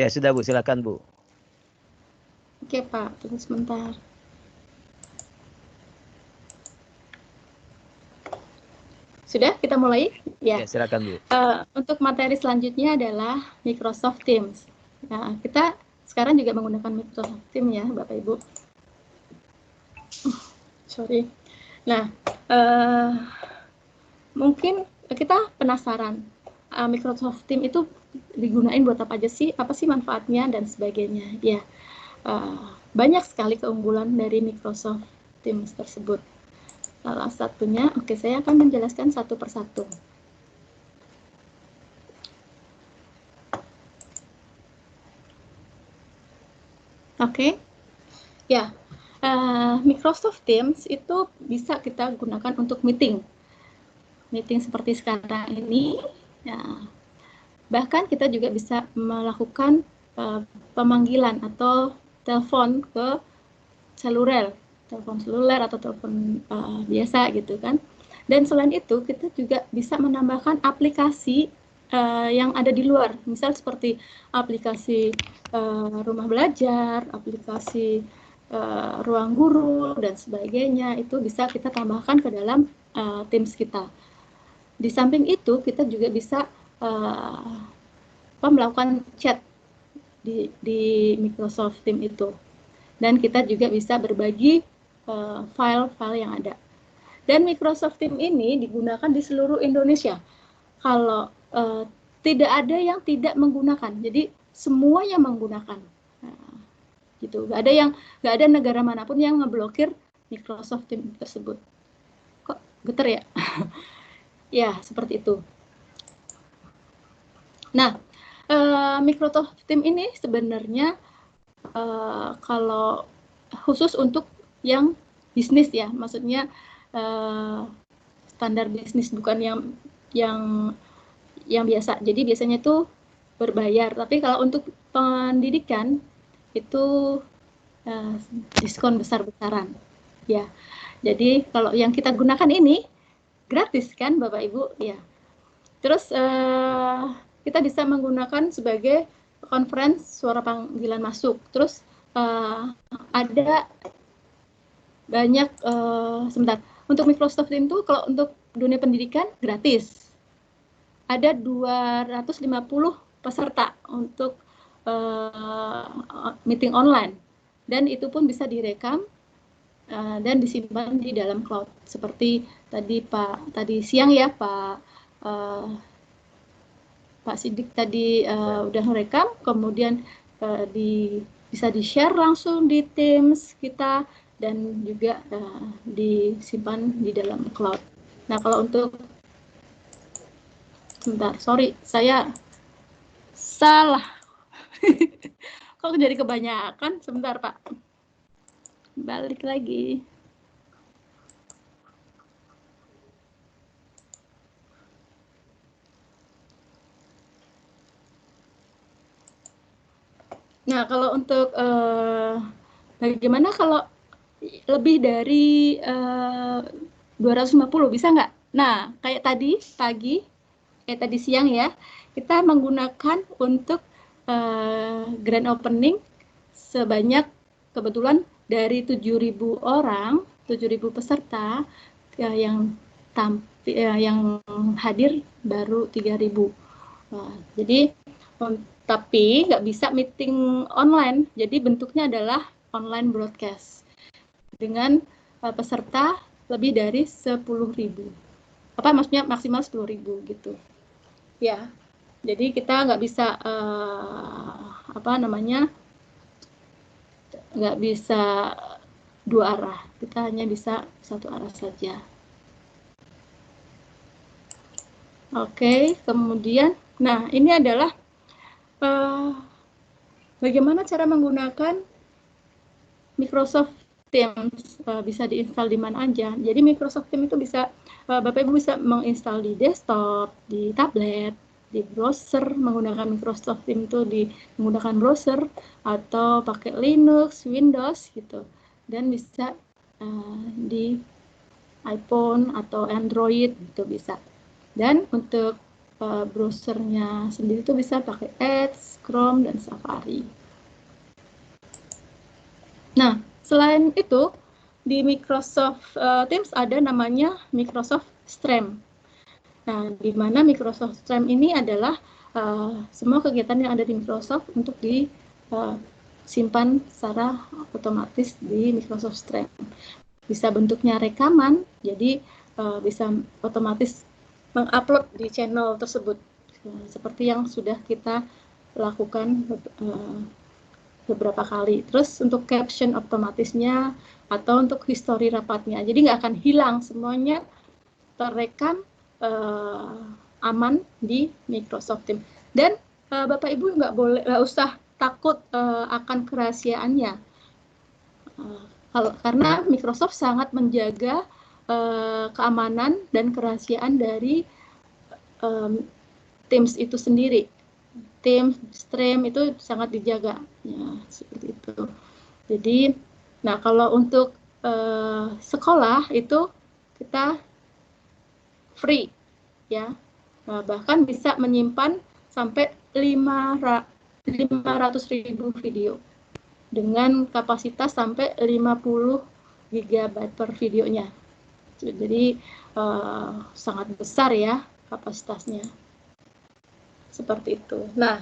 Ya, sudah Bu, silakan Bu. Oke Pak, tunggu sebentar. Sudah, kita mulai? Ya, silakan Bu. Untuk materi selanjutnya adalah Microsoft Teams. Nah, kita sekarang juga menggunakan Microsoft Teams ya, Bapak Ibu. Sorry. Nah, mungkin kita penasaran, Microsoft Teams itu digunain buat apa aja sih? Apa sih manfaatnya dan sebagainya? Ya, banyak sekali keunggulan dari Microsoft Teams tersebut. Salah satunya, oke, saya akan menjelaskan satu persatu. Oke, ya, Microsoft Teams itu bisa kita gunakan untuk meeting seperti sekarang ini. Ya, bahkan kita juga bisa melakukan pemanggilan atau telepon ke telepon seluler atau telepon biasa gitu kan. Dan selain itu kita juga bisa menambahkan aplikasi yang ada di luar, misal seperti aplikasi rumah belajar, aplikasi ruang guru dan sebagainya, itu bisa kita tambahkan ke dalam Teams kita. Di samping itu kita juga bisa melakukan chat di Microsoft Teams itu, dan kita juga bisa berbagi file-file yang ada. Dan Microsoft Teams ini digunakan di seluruh Indonesia. Kalau tidak ada yang tidak menggunakan, jadi semua yang menggunakan. Nah, gitu. Nggak ada negara manapun yang ngeblokir Microsoft Teams tersebut. Kok geter ya? Ya, seperti itu. Nah, Microsoft Teams ini sebenarnya kalau khusus untuk yang bisnis ya, maksudnya standar bisnis, bukan yang biasa. Jadi biasanya itu berbayar, tapi kalau untuk pendidikan itu diskon besar-besaran ya. Jadi kalau yang kita gunakan ini gratis kan Bapak Ibu ya. Terus kita bisa menggunakan sebagai conference suara panggilan masuk. Terus ada banyak sebentar. Untuk Microsoft Teams itu kalau untuk dunia pendidikan gratis. Ada 250 peserta untuk meeting online, dan itu pun bisa direkam dan disimpan di dalam cloud. Seperti tadi siang ya Pak Sidik tadi udah merekam, kemudian bisa di-share langsung di Teams kita, dan juga disimpan di dalam cloud. Nah, kalau untuk sebentar, sorry, saya salah. Kok jadi kebanyakan? Sebentar, Pak. Balik lagi. Nah, kalau untuk bagaimana kalau lebih dari 250 bisa nggak? Nah, kayak tadi pagi, kayak tadi siang ya, kita menggunakan untuk grand opening sebanyak, kebetulan dari 7.000 orang, 7.000 peserta yang hadir baru 3.000. Jadi tapi nggak bisa meeting online, jadi bentuknya adalah online broadcast dengan peserta lebih dari 10.000. Maksudnya maksimal 10.000 gitu. Ya, jadi kita nggak bisa nggak bisa dua arah, kita hanya bisa satu arah saja. Oke, kemudian, nah ini adalah bagaimana cara menggunakan Microsoft Teams, bisa diinstal di mana aja. Jadi Microsoft Teams itu bisa Bapak Ibu bisa menginstal di desktop, di tablet, di browser, menggunakan Microsoft Teams itu menggunakan browser, atau pakai Linux, Windows gitu. Dan bisa di iPhone atau Android itu bisa. Dan untuk browsernya sendiri itu bisa pakai Edge, Chrome, dan Safari. Nah, selain itu, di Microsoft Teams ada namanya Microsoft Stream. Nah, di mana Microsoft Stream ini adalah semua kegiatan yang ada di Microsoft untuk disimpan secara otomatis di Microsoft Stream. Bisa bentuknya rekaman, jadi bisa otomatis mengupload di channel tersebut, seperti yang sudah kita lakukan beberapa kali. Terus untuk caption otomatisnya atau untuk history rapatnya, jadi nggak akan hilang, semuanya terekam aman di Microsoft Teams. Dan Bapak Ibu nggak usah takut akan kerahasiaannya, karena Microsoft sangat menjaga keamanan dan kerahasiaan dari Teams itu sendiri. Teams, Stream itu sangat dijaga, ya seperti itu. Jadi, nah kalau untuk sekolah itu kita free, ya. Nah, bahkan bisa menyimpan sampai 500.000 video dengan kapasitas sampai 50 GB per videonya. Jadi sangat besar ya kapasitasnya. Seperti itu. Nah,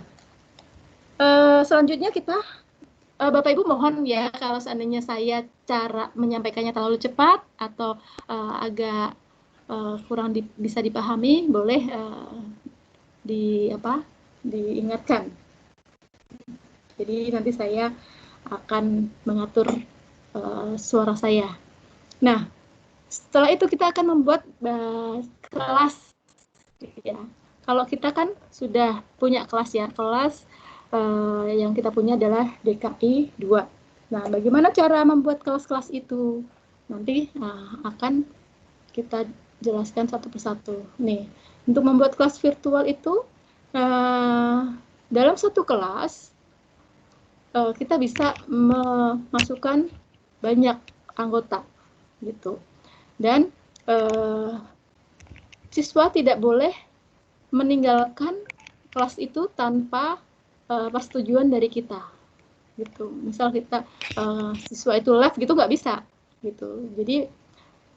selanjutnya kita, Bapak Ibu mohon ya kalau seandainya saya cara menyampaikannya terlalu cepat atau agak kurang bisa dipahami, boleh diingatkan. Jadi nanti saya akan mengatur suara saya. Nah, setelah itu kita akan membuat kelas, ya. Kalau kita kan sudah punya kelas ya, kelas yang kita punya adalah DKI 2. Nah, bagaimana cara membuat kelas-kelas itu? Nanti akan kita jelaskan satu persatu. Nih, untuk membuat kelas virtual itu, dalam satu kelas, kita bisa memasukkan banyak anggota, gitu. Dan siswa tidak boleh meninggalkan kelas itu tanpa persetujuan dari kita, gitu. Misal kita siswa itu live gitu nggak bisa, gitu. Jadi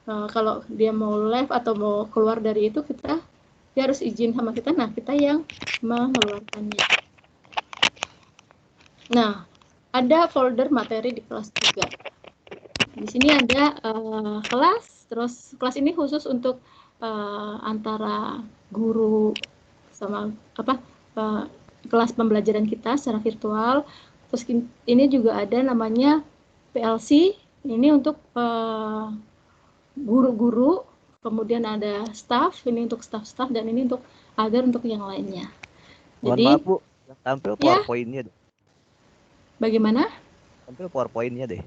kalau dia mau live atau mau keluar dari itu, dia harus izin sama kita. Nah, kita yang mengeluarkannya. Nah, ada folder materi di kelas juga. Di sini ada kelas, terus kelas ini khusus untuk antara guru sama kelas pembelajaran kita secara virtual. Terus ini juga ada namanya PLC, ini untuk guru-guru, kemudian ada staff, ini untuk staff-staff, dan ini untuk untuk yang lainnya. Jadi, maaf Bu, yang tampil PowerPoint-nya deh. Bagaimana? Tampil PowerPoint-nya deh.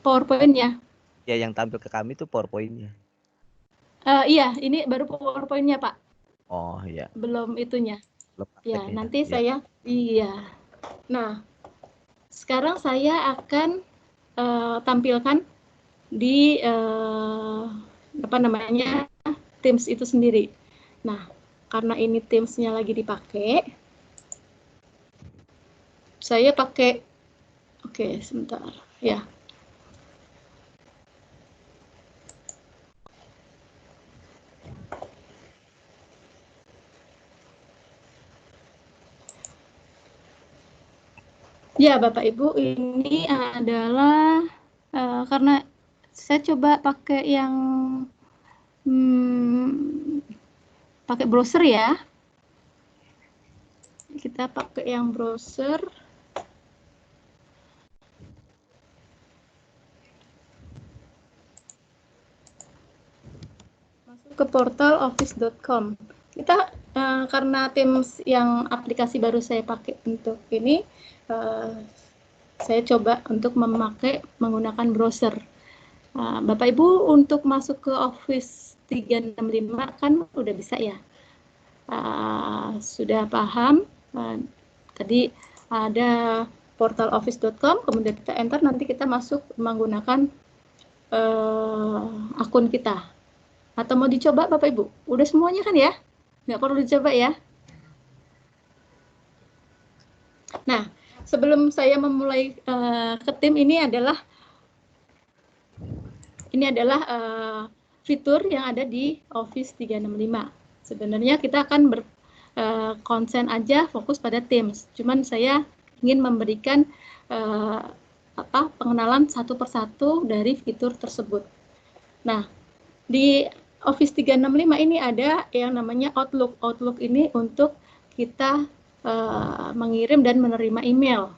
PowerPoint-nya? Ya, yang tampil ke kami itu PowerPoint-nya. Iya, ini baru PowerPoint-nya, Pak. Oh, iya. Belum itunya. Ya, nanti ya. saya, iya. Nah, sekarang saya akan tampilkan di Teams itu sendiri. Nah, karena ini Teams-nya lagi dipakai, saya pakai, oke, sebentar, ya. Ya, Bapak Ibu, ini adalah karena saya coba pakai yang pakai browser ya. Kita pakai yang browser. Masuk ke portal office.com. Kita karena Teams yang aplikasi baru saya pakai untuk ini, saya coba untuk menggunakan browser. Bapak Ibu untuk masuk ke Office 365 kan udah bisa ya, sudah paham. Tadi ada portal office.com, kemudian kita enter, nanti kita masuk menggunakan akun kita. Atau mau dicoba Bapak Ibu? Udah semuanya kan ya? nggak perlu dicoba ya. Nah, sebelum saya memulai ke tim, ini adalah fitur yang ada di Office 365. Sebenarnya kita akan konsen aja fokus pada Teams. Cuman saya ingin memberikan pengenalan satu persatu dari fitur tersebut. Nah, di Office 365 ini ada yang namanya Outlook. Outlook ini untuk kita mengirim dan menerima email.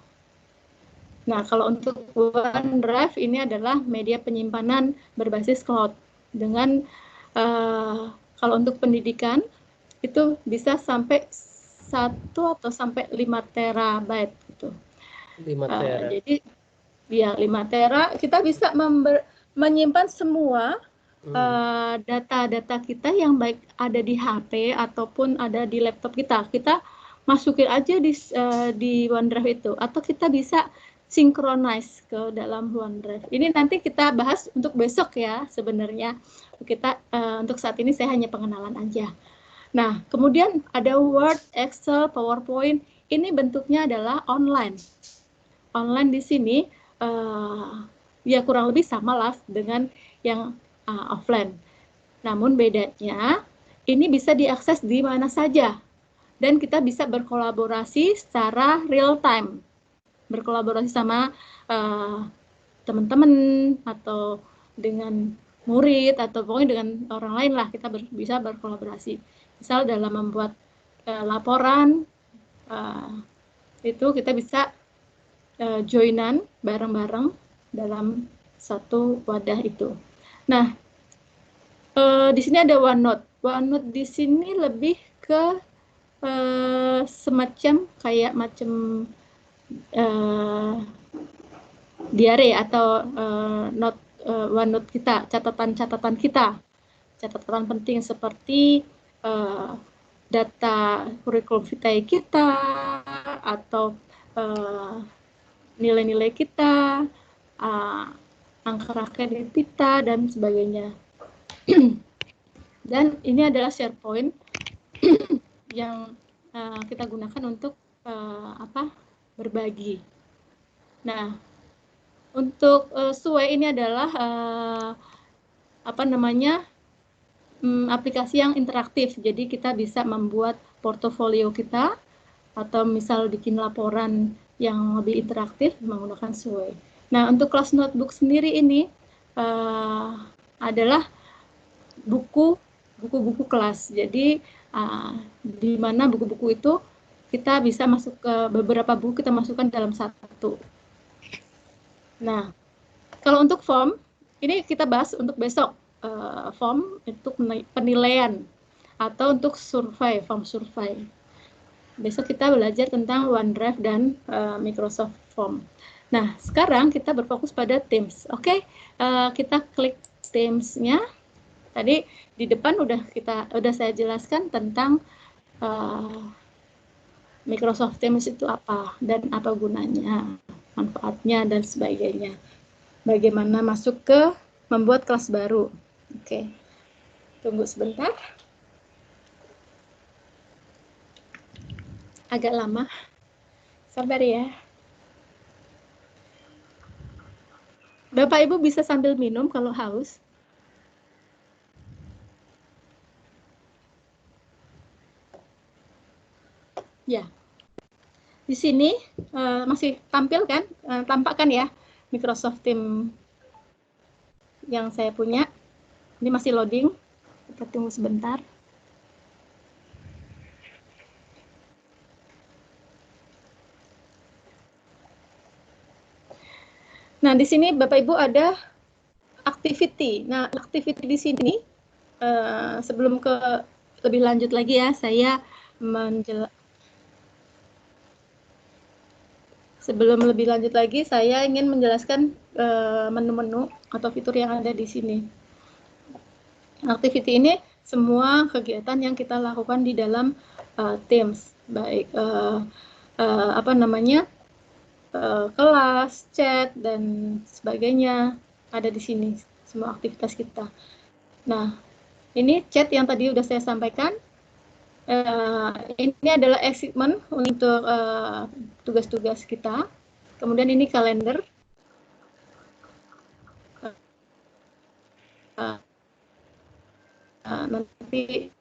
Nah, kalau untuk OneDrive ini adalah media penyimpanan berbasis cloud. Dengan kalau untuk pendidikan itu bisa sampai 1 atau sampai 5 terabyte gitu. 5 tera. Jadi ya 5 tera kita bisa menyimpan semua data-data kita yang baik ada di HP ataupun ada di laptop kita. Kita masukin aja di OneDrive itu, atau kita bisa synchronize ke dalam OneDrive. Ini nanti kita bahas untuk besok ya sebenarnya. Kita untuk saat ini saya hanya pengenalan aja. Nah, kemudian ada Word, Excel, PowerPoint. Ini bentuknya adalah online. Online di sini ya kurang lebih sama lah dengan yang offline. Namun bedanya ini bisa diakses di mana saja dan kita bisa berkolaborasi secara real time. Berkolaborasi sama teman-teman atau dengan murid atau pokoknya dengan orang lain lah, kita bisa berkolaborasi. Misal dalam membuat laporan itu kita bisa joinan bareng-bareng dalam satu wadah itu. Nah, di sini ada OneNote. OneNote di sini lebih ke semacam kayak diare atau OneNote kita, catatan-catatan kita, catatan penting seperti data kurikulum vitae kita atau nilai-nilai kita, angka kredit kita dan sebagainya. Dan ini adalah SharePoint yang kita gunakan untuk berbagi. Nah, untuk Sway ini adalah aplikasi yang interaktif. Jadi kita bisa membuat portofolio kita atau misal bikin laporan yang lebih interaktif menggunakan Sway. Nah, untuk kelas notebook sendiri ini adalah buku-buku kelas. Jadi di mana buku-buku itu kita bisa masuk ke beberapa buku, kita masukkan dalam satu. Nah, kalau untuk form, ini kita bahas untuk besok. Form untuk penilaian atau untuk survei, form survei. Besok kita belajar tentang OneDrive dan Microsoft Form. Nah, sekarang kita berfokus pada Teams. Oke, kita klik Teams-nya. Tadi di depan udah saya jelaskan tentang Microsoft Teams itu apa dan apa gunanya, manfaatnya dan sebagainya. Bagaimana masuk ke membuat kelas baru. Oke. Tunggu sebentar. Agak lama. Sabar ya. Bapak Ibu bisa sambil minum kalau haus. Ya. Di sini masih tampil kan? Tampak kan ya Microsoft Teams yang saya punya. Ini masih loading. Kita tunggu sebentar. Nah, di sini Bapak Ibu ada activity. Nah, activity di sini sebelum ke lebih lanjut lagi ya, saya sebelum lebih lanjut lagi, saya ingin menjelaskan menu-menu atau fitur yang ada di sini. Activity ini semua kegiatan yang kita lakukan di dalam Teams, baik kelas, chat, dan sebagainya ada di sini, semua aktivitas kita. Nah, ini chat yang tadi udah saya sampaikan. Ini adalah assignment untuk tugas-tugas kita. Kemudian ini kalender. Nanti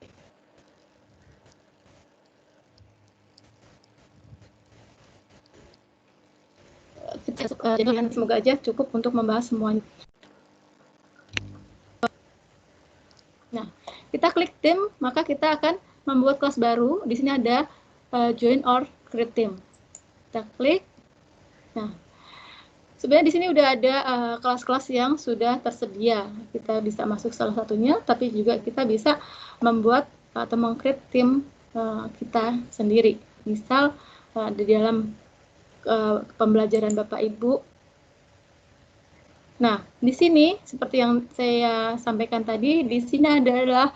jadi semoga aja cukup untuk membahas semuanya. Nah, kita klik tim, maka kita akan membuat kelas baru. Di sini ada join or create team. Kita klik. Nah, sebenarnya di sini udah ada kelas-kelas yang sudah tersedia. Kita bisa masuk salah satunya, tapi juga kita bisa membuat atau meng-create tim kita sendiri. Misal di dalam pembelajaran Bapak Ibu. Nah, di sini seperti yang saya sampaikan tadi, di sini ada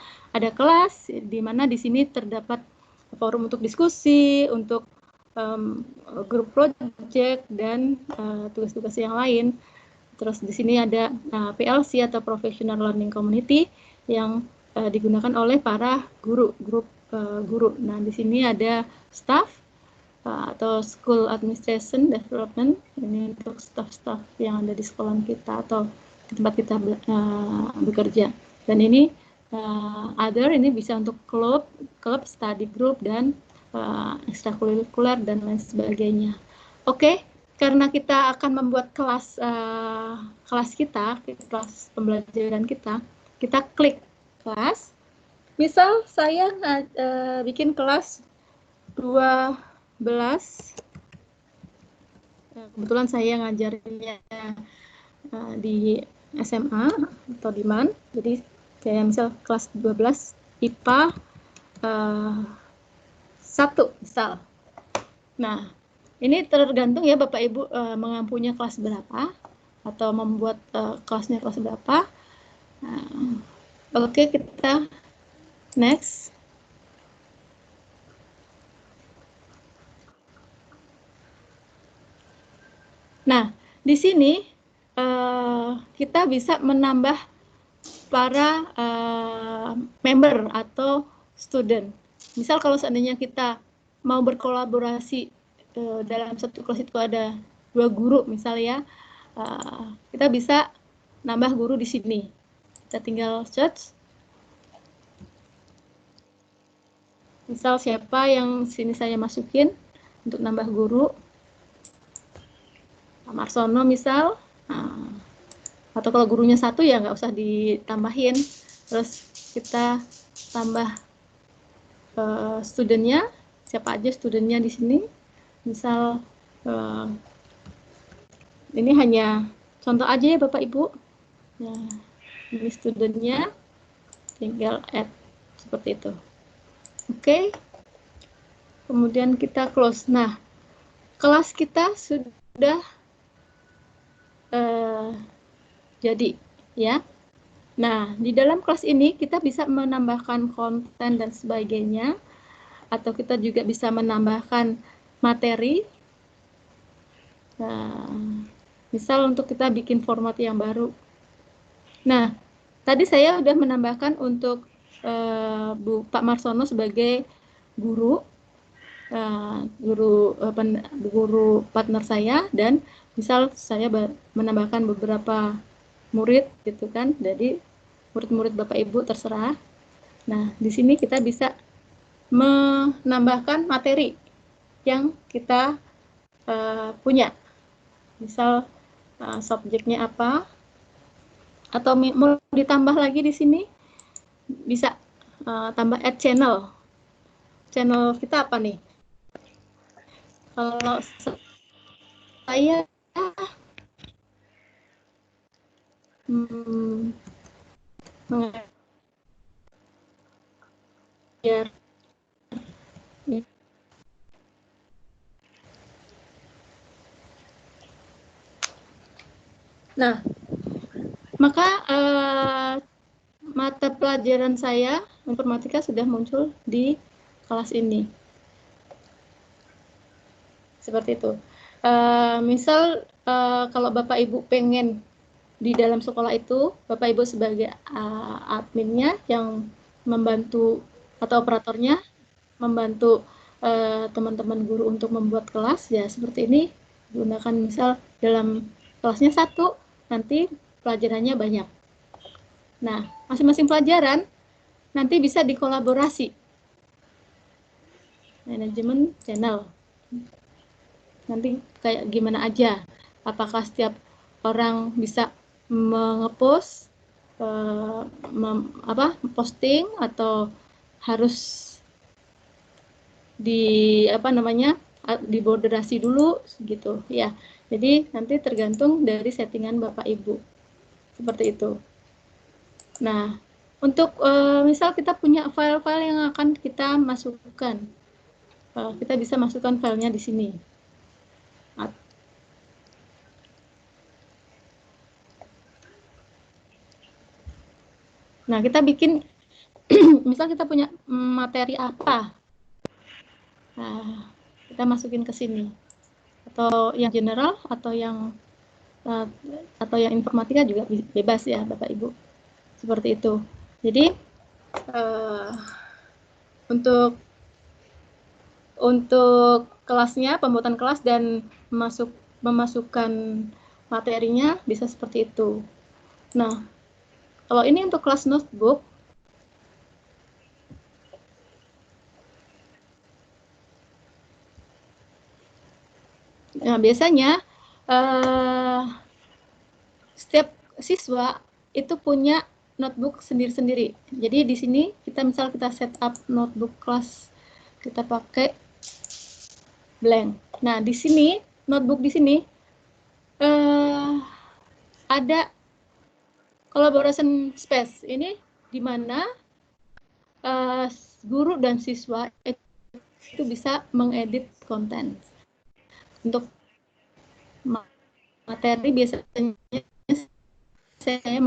kelas di mana di sini terdapat forum untuk diskusi, untuk grup project dan tugas-tugas yang lain. Terus di sini ada PLC atau Professional Learning Community yang digunakan oleh para guru, grup guru. Nah, di sini ada staff atau School Administration Development, ini untuk staff-staff yang ada di sekolah kita atau di tempat kita bekerja. Dan ini other, ini bisa untuk klub, study group, dan ekstrakurikuler dan lain sebagainya. Oke, karena kita akan membuat kelas kelas pembelajaran kita klik kelas. Misal saya bikin kelas 12. Kebetulan saya ngajarnya di SMA atau di MAN, jadi saya misal kelas 12 IPA 1 misal. Nah, ini tergantung ya Bapak Ibu mengampunya kelas berapa atau membuat kelasnya kelas berapa. Oke, kita next. Nah, di sini kita bisa menambah para member atau student. Misal kalau seandainya kita mau berkolaborasi dalam satu kelas itu ada 2 guru misal ya, kita bisa nambah guru di sini. Kita tinggal search. Misal siapa yang sini saya masukin untuk nambah guru. Pak Marsono misal, atau kalau gurunya 1 ya nggak usah ditambahin. Terus kita tambah studentnya, siapa aja studentnya di sini. Misal ini hanya contoh aja ya Bapak Ibu. Nah, ini studentnya, tinggal add seperti itu. Oke. Kemudian kita close. Nah, kelas kita sudah jadi ya. Nah, di dalam kelas ini kita bisa menambahkan konten dan sebagainya, atau kita juga bisa menambahkan materi. Nah, misal untuk kita bikin format yang baru. Nah, tadi saya sudah menambahkan untuk Pak Marsono sebagai guru, guru partner saya, dan misal saya menambahkan beberapa murid gitu kan, jadi murid-murid Bapak Ibu terserah. Nah, di sini kita bisa menambahkan materi yang kita punya. Misal subjeknya apa, atau mau ditambah lagi di sini bisa tambah add channel. Channel kita apa nih? Kalau saya mengajar nah, maka mata pelajaran saya informatika sudah muncul di kelas ini. Seperti itu. Misal kalau Bapak Ibu pengen di dalam sekolah itu, Bapak Ibu sebagai adminnya yang membantu atau operatornya, membantu teman-teman guru untuk membuat kelas, ya seperti ini. Gunakan misal dalam kelasnya 1, nanti pelajarannya banyak. Nah, masing-masing pelajaran nanti bisa dikolaborasi. Manajemen channel. Nanti kayak gimana aja. Apakah setiap orang bisa nge-post, posting, atau harus diboderasi dulu gitu ya. Jadi nanti tergantung dari settingan Bapak Ibu. Seperti itu. Nah, untuk misal kita punya file-file yang akan kita masukkan. Kita bisa masukkan filenya di sini. Nah, kita bikin misal kita punya materi apa. Nah, kita masukin ke sini. Atau yang general atau yang informatika juga bebas ya Bapak Ibu. Seperti itu. Jadi untuk kelasnya, pembuatan kelas dan memasukkan materinya bisa seperti itu. Nah, kalau ini untuk kelas notebook, nah biasanya setiap siswa itu punya notebook sendiri-sendiri. Jadi di sini kita setup notebook kelas, kita pakai blank. Nah, di sini notebook di sini ada collaboration space. Ini di mana guru dan siswa itu bisa mengedit konten. Untuk materi biasanya saya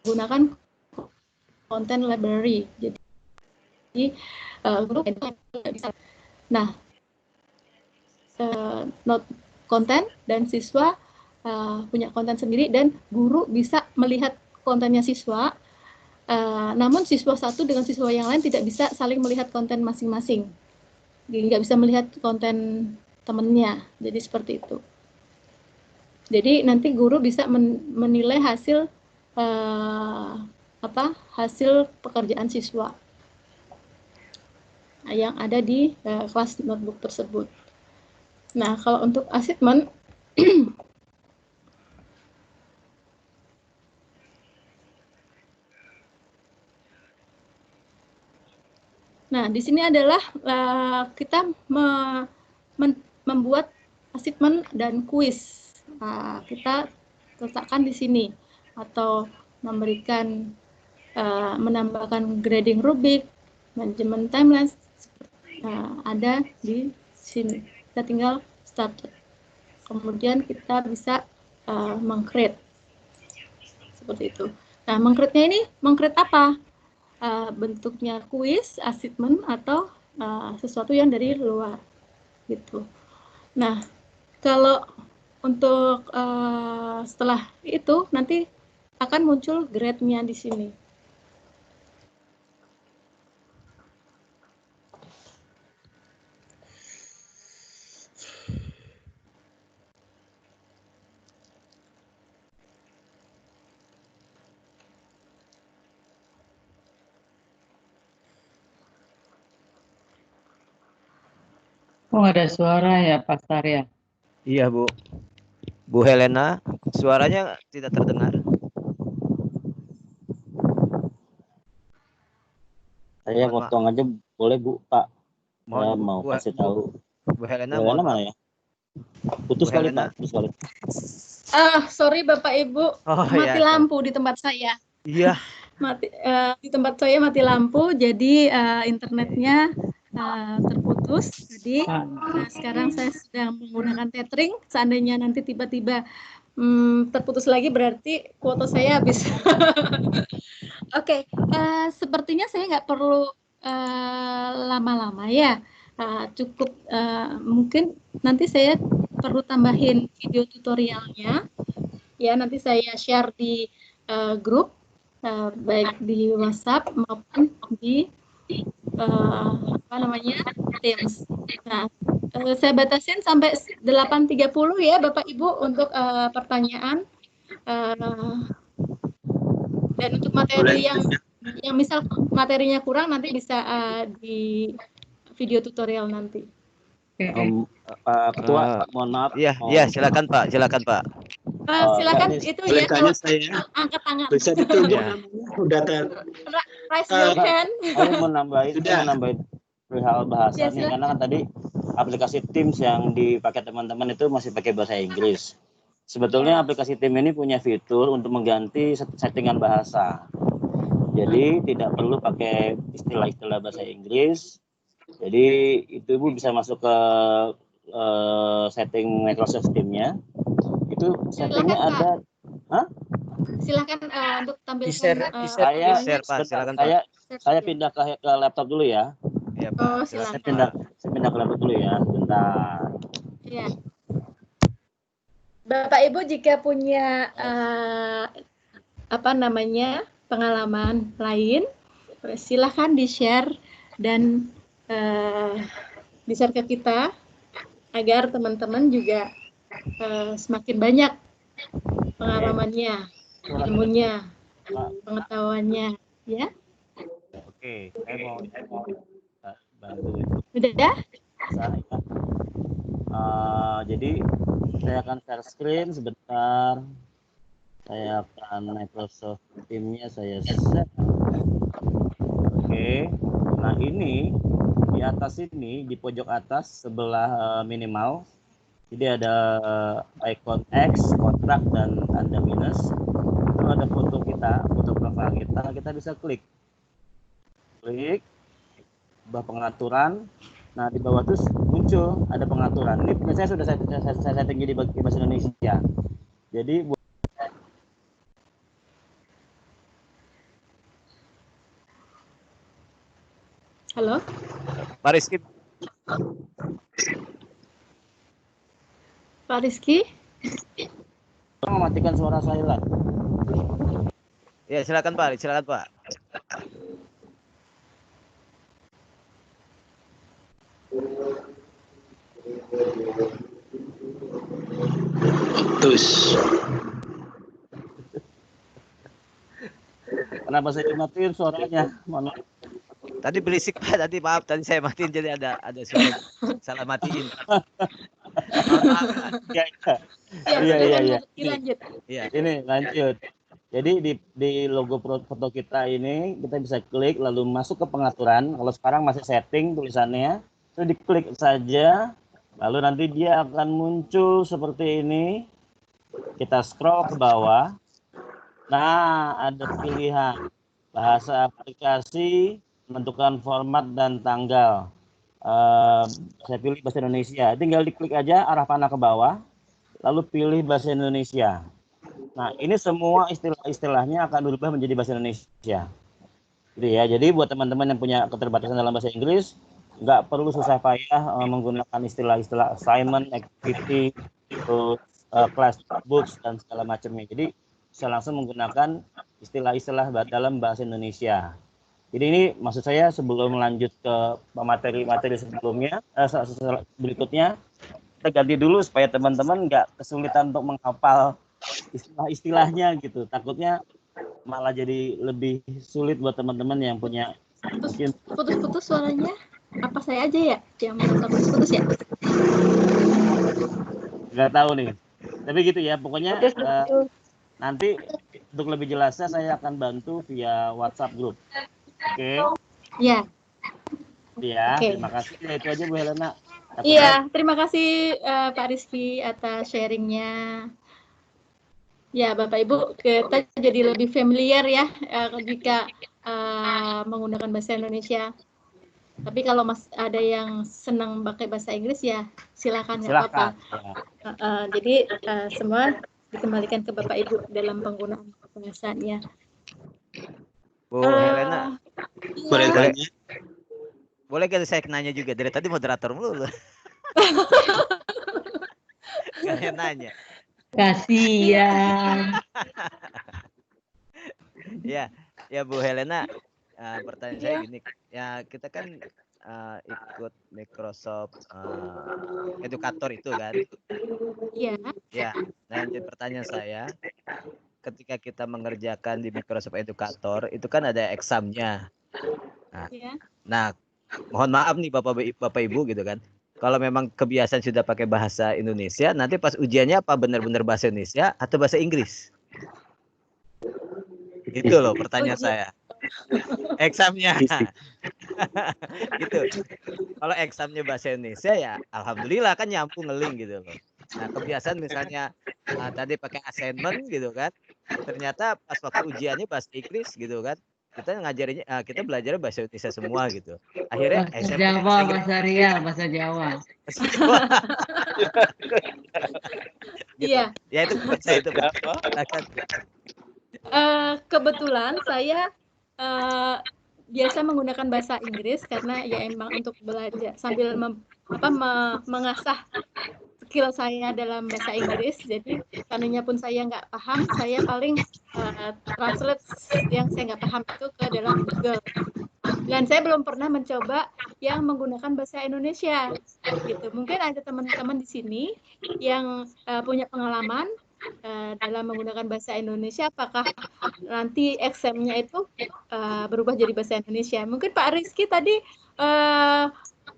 menggunakan konten library. Jadi guru bisa. Nah, konten dan siswa punya konten sendiri, dan guru bisa melihat kontennya siswa. Namun siswa satu dengan siswa yang lain tidak bisa saling melihat konten masing-masing. Nggak bisa melihat konten temennya. Jadi seperti itu. Jadi nanti guru bisa menilai hasil hasil pekerjaan siswa yang ada di kelas notebook tersebut. Nah, kalau untuk assignment nah, di sini adalah kita membuat assignment dan kuis. Kita letakkan di sini, atau memberikan menambahkan grading rubik, manajemen timeline, ada di sini. Kita tinggal start. Kemudian kita bisa meng-create seperti itu. Nah, meng-create-nya ini meng-create apa? Bentuknya kuis, assignment, atau sesuatu yang dari luar gitu. Nah, kalau untuk setelah itu nanti akan muncul grade-nya di sini. Oh, ada suara ya, Pak Sarya? Iya, Bu. Bu Helena, suaranya tidak terdengar. Saya potong aja boleh, Bu, Pak? Saya mau kasih tahu. Bu Helena, mana ya? Putus kali, Pak. Putus kali. Sorry Bapak Ibu, mati lampu di tempat saya. Iya. Di tempat saya mati lampu, jadi internetnya terputus. Jadi sekarang saya sedang menggunakan tethering. Seandainya nanti tiba-tiba terputus lagi, berarti kuota saya habis. Oke, sepertinya saya nggak perlu lama-lama ya. Cukup mungkin nanti saya perlu tambahin video tutorialnya. Ya, nanti saya share di grup baik di WhatsApp maupun di Teams. Nah, saya batasin sampai 8.30 ya Bapak Ibu untuk pertanyaan. Dan untuk materi yang misal materinya kurang nanti bisa di video tutorial nanti. Pak Ketua, mohon maaf. Iya, silakan Pak. Silakan itu ya kalau angkat tangan. Bisa ditunjuk namanya. Udah Raise your hand. Saya mau nambahin perihal bahasa Ya, nih, karena kan tadi aplikasi Teams yang dipakai teman-teman itu masih pakai bahasa Inggris. Sebetulnya aplikasi Teams ini punya fitur untuk mengganti settingan bahasa. Jadi tidak perlu pakai istilah-istilah bahasa Inggris. Jadi itu Ibu bisa masuk ke setting Microsoft Teams-nya. Itu settingnya ada. Silakan untuk tampilkan. Saya pindah ke laptop dulu ya. Ya, silakan. Saya pindah ke laptop dulu ya, bentar. Iya. Bapak Ibu jika punya pengalaman lain, silakan di-share dan di-share ke kita agar teman-teman juga semakin banyak pengalamannya, ilmunya, pengetahuannya, ya. Oke, saya mau bantu. Udah? Jadi saya akan share screen sebentar. Saya akan Microsoft Teams-nya saya share. Oke. Nah, ini di atas ini, di pojok atas sebelah minimal. Jadi ada icon X, kotak, dan tanda minus. Itu ada foto kita, foto profil kita bisa klik. Bawah pengaturan. Nah, di bawah terus muncul ada pengaturan. Ini saya sudah saya setting jadi bahasa Indonesia. Jadi Halo? Pak Rizky. Pak Rizky? mematikan suara saya lah. Ya, silakan Pak. Terus. Kenapa saya dimatiin suaranya? Mana? Tadi berisik Pak, maaf tadi saya matiin jadi ada suara salah matiin. Iya. Lanjut. Iya. Ini lanjut. Jadi di logo foto kita ini kita bisa klik lalu masuk ke pengaturan. Kalau sekarang masih setting tulisannya, itu diklik saja. Lalu nanti dia akan muncul seperti ini. Kita scroll ke bawah. Nah, ada pilihan bahasa aplikasi, menentukan format dan tanggal. Saya pilih bahasa Indonesia. Tinggal diklik aja arah panah ke bawah, lalu pilih bahasa Indonesia. Nah, ini semua istilah-istilahnya akan berubah menjadi bahasa Indonesia. Gitu ya. Jadi buat teman-teman yang punya keterbatasan dalam bahasa Inggris, nggak perlu susah payah menggunakan istilah-istilah assignment, activity, class books dan segala macamnya. Jadi bisa langsung menggunakan istilah-istilah dalam bahasa Indonesia. Jadi ini maksud saya sebelum lanjut ke materi-materi sebelumnya, berikutnya, kita ganti dulu supaya teman-teman nggak kesulitan untuk menghafal istilah-istilahnya gitu. Takutnya malah jadi lebih sulit buat teman-teman yang punya. Putus-putus suaranya. Apa saya aja ya yang merasa putus-putus ya? Nggak tahu nih. Tapi gitu ya, pokoknya nanti untuk lebih jelasnya saya akan bantu via WhatsApp group. Oke. Ya. Ya, terima kasih. Ya, itu aja Bu Helena. Iya, terima kasih Pak Rizky atas sharingnya. Ya, Bapak Ibu, kita jadi lebih familiar ya jika menggunakan bahasa Indonesia. Tapi kalau ada yang senang pakai bahasa Inggris ya silakan, nggak apa-apa. Jadi semua dikembalikan ke Bapak Ibu dalam penggunaan bahasanya. Bu Helena, Boleh tanya? Boleh gak saya nanya juga? Dari tadi moderator mulu. Gak ada nanya. Kasihan. Ya, ya Bu Helena, pertanyaan saya Iya. gini, ya kita kan ikut Microsoft Educator itu kan, Iya. ya. Nah yang jadi pertanyaan saya, ketika kita mengerjakan di Microsoft Educator itu kan ada examnya. Iya. Nah, mohon maaf nih Bapak Ibu gitu kan. Kalau memang kebiasaan sudah pakai bahasa Indonesia, nanti pas ujiannya apa benar-benar bahasa Indonesia atau bahasa Inggris? Itu loh pertanyaan saya. Examnya. Gitu. Kalau examnya bahasa Indonesia ya alhamdulillah kan nyambung ngeling gitu loh. Nah, kebiasaan misalnya tadi pakai assignment gitu kan. Ternyata pas waktu ujiannya bahasa Inggris gitu kan. Kita ngajarinnya kita belajar bahasa Indonesia semua gitu. Akhirnya Bahasa examnya Jawa, bahasa Inggris. bahasa Riau, bahasa Jawa. Gitu. Iya. Ya itu saya itu Pak. Kebetulan saya biasa menggunakan bahasa Inggris karena ya emang untuk belajar sambil mengasah skill saya dalam bahasa Inggris. Jadi seandainya pun saya nggak paham, saya paling translate yang saya nggak paham itu ke dalam Google. Dan saya belum pernah mencoba yang menggunakan bahasa Indonesia gitu. Mungkin ada teman-teman di sini yang punya pengalaman dalam menggunakan bahasa Indonesia, apakah nanti exam-nya itu berubah jadi bahasa Indonesia. Mungkin Pak Rizky tadi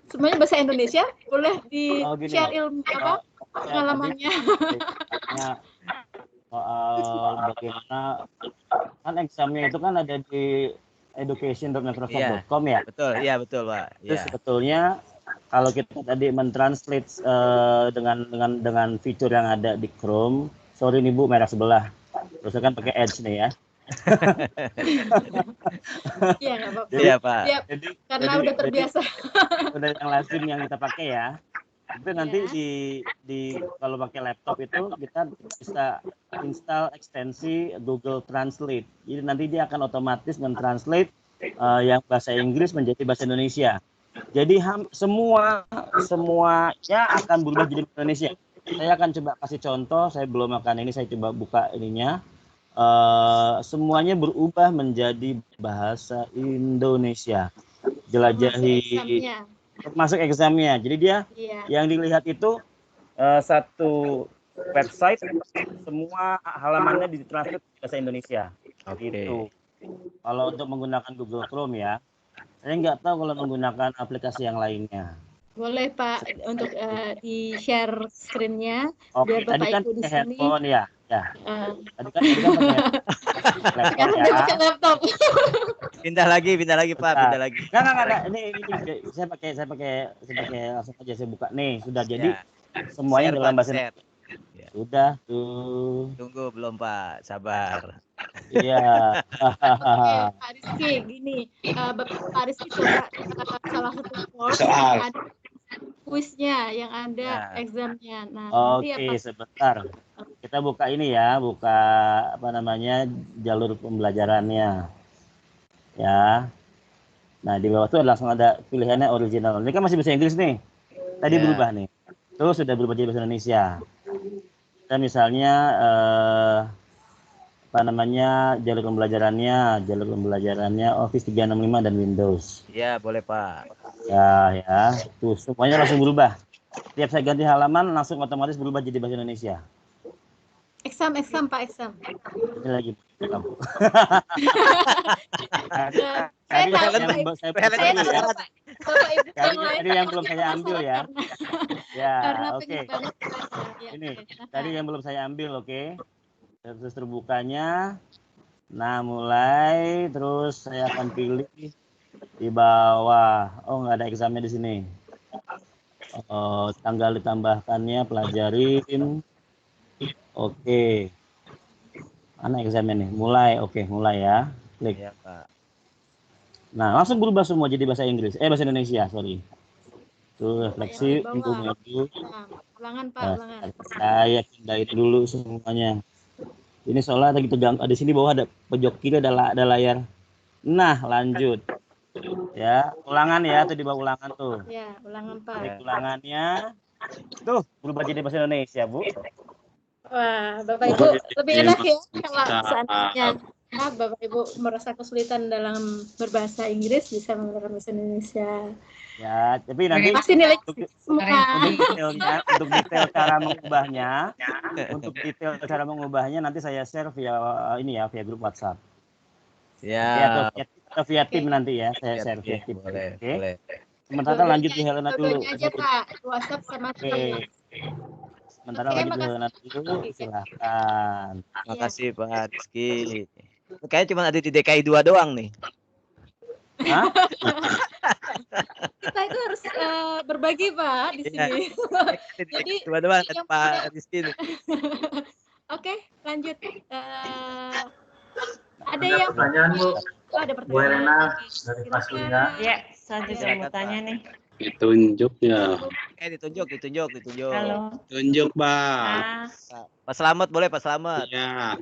semuanya bahasa Indonesia, boleh di-share ilmu pengalamannya. Soal bagaimana kan examnya itu kan ada di education.microsoft.com ya. Betul, iya betul Pak. Itu sebetulnya kalau kita tadi mentranslate dengan fitur yang ada di Chrome, sorry nih Bu, merah sebelah. Terus kan pakai Edge nih ya. Iya nggak apa-apa. Iya Pak. Ya, karena udah terbiasa. Udah yang lazim yang kita pakai ya. Itu nanti di kalau pakai laptop itu kita bisa install ekstensi Google Translate. Jadi nanti dia akan otomatis mentranslate yang bahasa Inggris menjadi bahasa Indonesia. Jadi semuanya akan berubah jadi bahasa Indonesia. Saya akan coba kasih contoh. Saya belum akan ini. Saya coba buka ininya. Semuanya berubah menjadi bahasa Indonesia. Jelajahi. Masuk examnya. Jadi dia yang dilihat itu satu website semua halamannya ditranslate bahasa Indonesia. Gitu. Kalau untuk menggunakan Google Chrome ya. Saya nggak tahu kalau menggunakan aplikasi yang lainnya. Boleh Pak untuk di-share screen-nya biar Tadi Bapak kan Ibu di sini. handphone ya. Tadi kan pakai laptop ya. Pakai laptop. Pindah lagi Pak, pindah lagi. Enggak. Ini saya pakai langsung aja saya buka nih. Sudah jadi semuanya dalam bahasa Indonesia. Sudah tuh. Tunggu belum Pak, sabar. Iya. Pak Rizky, gini, Pak Rizky coba salah satu course ada kuisnya yang ada examnya. Nah, Oke, sebentar. Kita buka ini ya, buka jalur pembelajarannya. Ya. Nah, di bawah itu langsung ada pilihannya original. Ini kan masih bahasa Inggris nih. Tadi berubah nih. Terus sudah berubah jadi bahasa Indonesia. Kita misalnya jalur pembelajarannya Office 365 dan Windows. Iya, boleh Pak. Ya. Tuh, semuanya langsung berubah. Tiap saya ganti halaman langsung otomatis berubah jadi bahasa Indonesia. Exam Pak, exam. Ini lagi. Tadi yang belum saya ambil ya. Ya, oke. Ini tadi yang belum saya ambil, oke. Terus terbukanya. Nah, mulai terus saya akan pilih di bawah. Oh, nggak ada examnya di sini. Tanggal ditambahkannya pelajarin. Oke. Mana examnya nih? Mulai. Oke, mulai ya. Klik. Iya, Pak. Nah, langsung berubah semua jadi bahasa Inggris. Bahasa Indonesia, sorry. Tuh, refleksi, minggu. Ulangan, Pak, ulangan. Saya pindahin dulu semuanya. Ini soalnya lagi tegang. Di sini bawah ada pojok kiri ada layar. Nah, lanjut. Ya, ulangan ya, tuh di bawah ulangan tuh. Ya, ulangan, Pak. Klik ulangannya. Tuh, berubah jadi bahasa Indonesia, Bu. Wah, Bapak Ibu lebih enak ya kalau seandainya Bapak Ibu merasa kesulitan dalam berbahasa Inggris bisa menggunakan bahasa Indonesia. Ya, tapi nanti Pasti nilai untuk semua. detail cara mengubahnya nanti saya share via via grup WhatsApp. Ya. Atau via tim nanti ya, saya share via tim. Boleh, Oke. boleh. Sementara lanjut di Helena dulu. Aja Pak, WhatsApp sama tim. Sementara lanjut di Helena dulu, silahkan. Makasih Pak Rizky. Kayaknya cuma ada di DKI 2 doang nih. Hah? Kita itu harus berbagi Pak di sini. Jadi 2 doang ada Pak Rizky nih. Oke, lanjut. Ada yang pertanyaan Bu? Ada Bu pertanyaan. Helena dari Pak Surya. Ya, selanjutnya mau tanya nih. Ditunjuk ya. Ditunjuk. Halo. Tunjuk, Pak. Pak Slamet boleh Pak Slamet. Ya.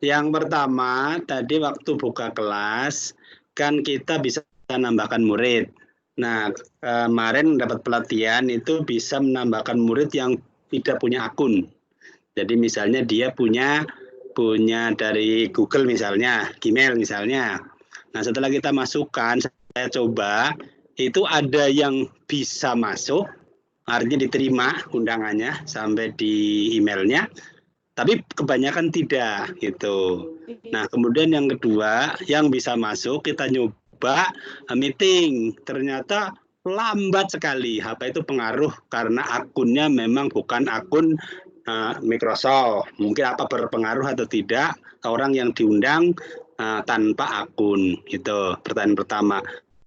Yang pertama, tadi waktu buka kelas kan kita bisa menambahkan murid. Nah, kemarin dapat pelatihan itu bisa menambahkan murid yang tidak punya akun. Jadi misalnya dia punya dari Google misalnya, Gmail misalnya. Nah, setelah kita masukkan, saya coba, itu ada yang bisa masuk, artinya diterima undangannya sampai di emailnya, tapi kebanyakan tidak gitu. Nah, kemudian yang kedua, yang bisa masuk kita nyoba meeting, ternyata lambat sekali. Apa itu pengaruh karena akunnya memang bukan akun Microsoft. Mungkin apa berpengaruh atau tidak orang yang diundang tanpa akun, gitu. Pertanyaan pertama.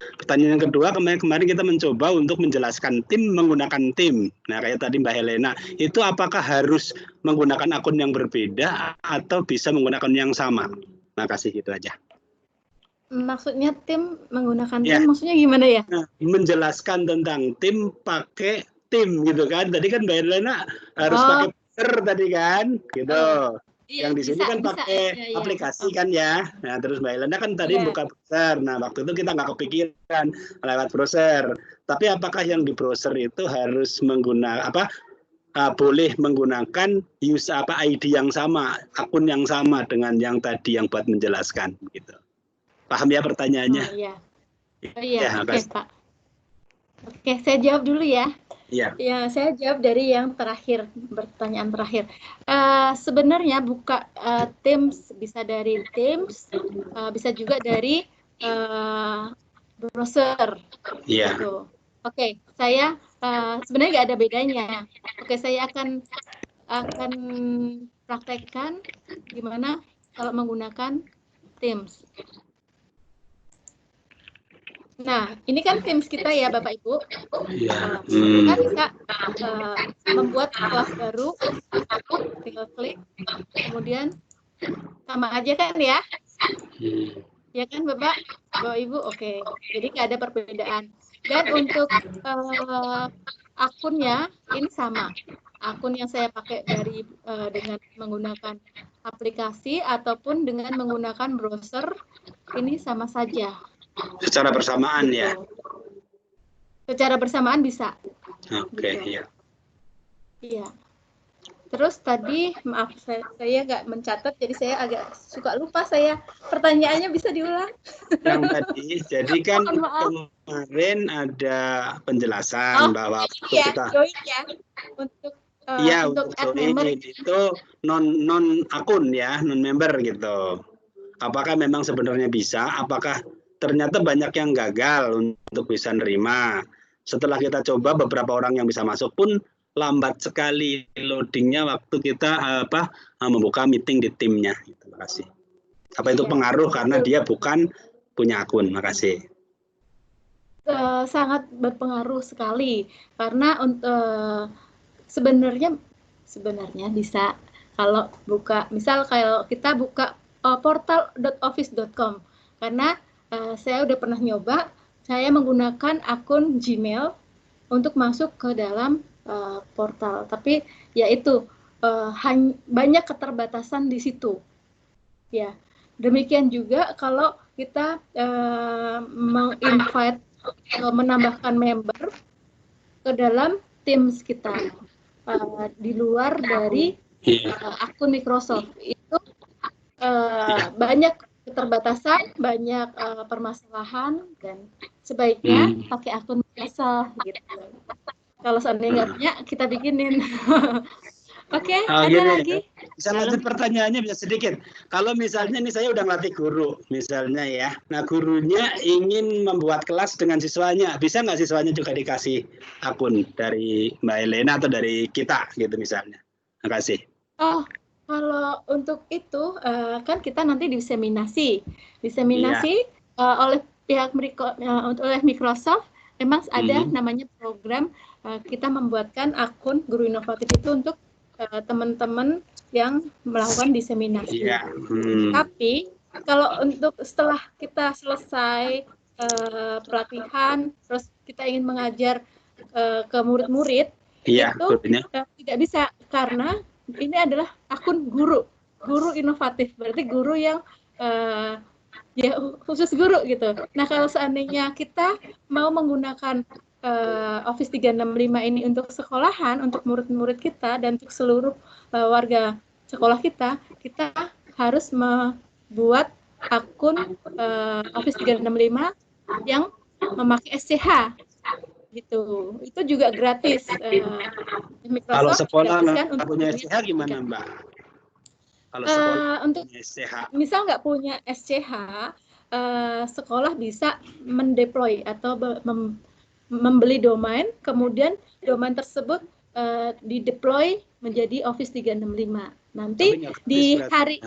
Pertanyaan yang kedua, kemarin kita mencoba untuk menjelaskan tim menggunakan tim. Nah, kayak tadi Mbak Helena, itu apakah harus menggunakan akun yang berbeda atau bisa menggunakan yang sama? Nah, kasih gitu aja. Maksudnya tim menggunakan tim, maksudnya gimana ya? Nah, menjelaskan tentang tim pakai tim gitu kan. Tadi kan Mbak Helena harus pakai tadi kan, gitu. Yang di sini kan pakai aplikasi kan ya. Nah, terus Mbak Helena kan tadi buka browser. Nah, waktu itu kita nggak kepikiran lewat browser. Tapi apakah yang di browser itu harus menggunakan boleh menggunakan ID yang sama, akun yang sama dengan yang tadi yang buat menjelaskan gitu. Paham ya pertanyaannya? Iya, oke Pak. Oke, saya jawab dulu ya. Iya. Ya, saya jawab dari yang terakhir, pertanyaan terakhir. Sebenarnya buka Teams bisa dari Teams, bisa juga dari browser. Iya. Gitu. Oke, saya sebenarnya nggak ada bedanya. Oke, saya akan praktekkan gimana kalau menggunakan Teams. Nah, ini kan Teams kita ya Bapak Ibu. Iya. Kita bisa membuat kelas baru, tinggal klik, kemudian sama aja kan ya? Ya kan Bapak Ibu? Oke, jadi nggak ada perbedaan. Dan untuk akunnya ini sama. Akun yang saya pakai dengan menggunakan aplikasi ataupun dengan menggunakan browser ini sama saja. Secara bersamaan ya? Secara bersamaan bisa. Oke, iya. Iya. Terus tadi, maaf saya nggak mencatat, jadi saya agak suka lupa saya. Pertanyaannya bisa diulang? Yang tadi, jadi kan kemarin ada penjelasan bahwa kita join ya, untuk add member itu non akun ya, non member gitu. Apakah memang sebenarnya bisa? Apakah ternyata banyak yang gagal untuk bisa nerima. Setelah kita coba, beberapa orang yang bisa masuk pun lambat sekali loadingnya waktu kita membuka meeting di timnya. Terima kasih. Apa itu pengaruh karena dia bukan punya akun? Makasih. Sangat berpengaruh sekali karena sebenarnya bisa kalau buka, misal kalau kita buka portal.office.com, karena saya udah pernah nyoba, saya menggunakan akun Gmail untuk masuk ke dalam portal, tapi ya itu banyak keterbatasan di situ. Ya, demikian juga kalau kita menginvite menambahkan member ke dalam Teams kita di luar dari akun Microsoft, itu banyak keterbatasan, banyak permasalahan, dan sebaiknya pakai akun Microsoft gitu. Kalau seandainya nggak punya, kita bikinin. Oke, ada gini, lagi? bisa lanjut pertanyaannya bisa sedikit. Kalau misalnya nih saya udah ngelatih guru, misalnya ya. Nah gurunya ingin membuat kelas dengan siswanya, bisa nggak siswanya juga dikasih akun dari Mbak Elena atau dari kita gitu misalnya? Terima kasih. Oh, kalau untuk itu kan kita nanti diseminasi oleh pihak oleh Microsoft. Memang ada namanya program kita membuatkan akun guru inovatif itu untuk teman-teman yang melakukan diseminasi. Iya. Tapi kalau untuk setelah kita selesai pelatihan, terus kita ingin mengajar ke murid-murid, Iya, itu gurunya. tidak bisa karena ini adalah akun guru inovatif, berarti guru yang ya khusus guru gitu. Nah kalau seandainya kita mau menggunakan Office 365 ini untuk sekolahan, untuk murid-murid kita dan untuk seluruh warga sekolah kita harus membuat akun Office 365 yang memakai SCH gitu. Itu juga gratis. Microsoft Kalau sekolah gratiskan nggak punya SCH gimana Mbak? Kalau sekolah untuk punya SCH. misal nggak punya SCH, sekolah bisa mendeploy atau membeli domain, kemudian domain tersebut dideploy menjadi Office 365. Nanti di hari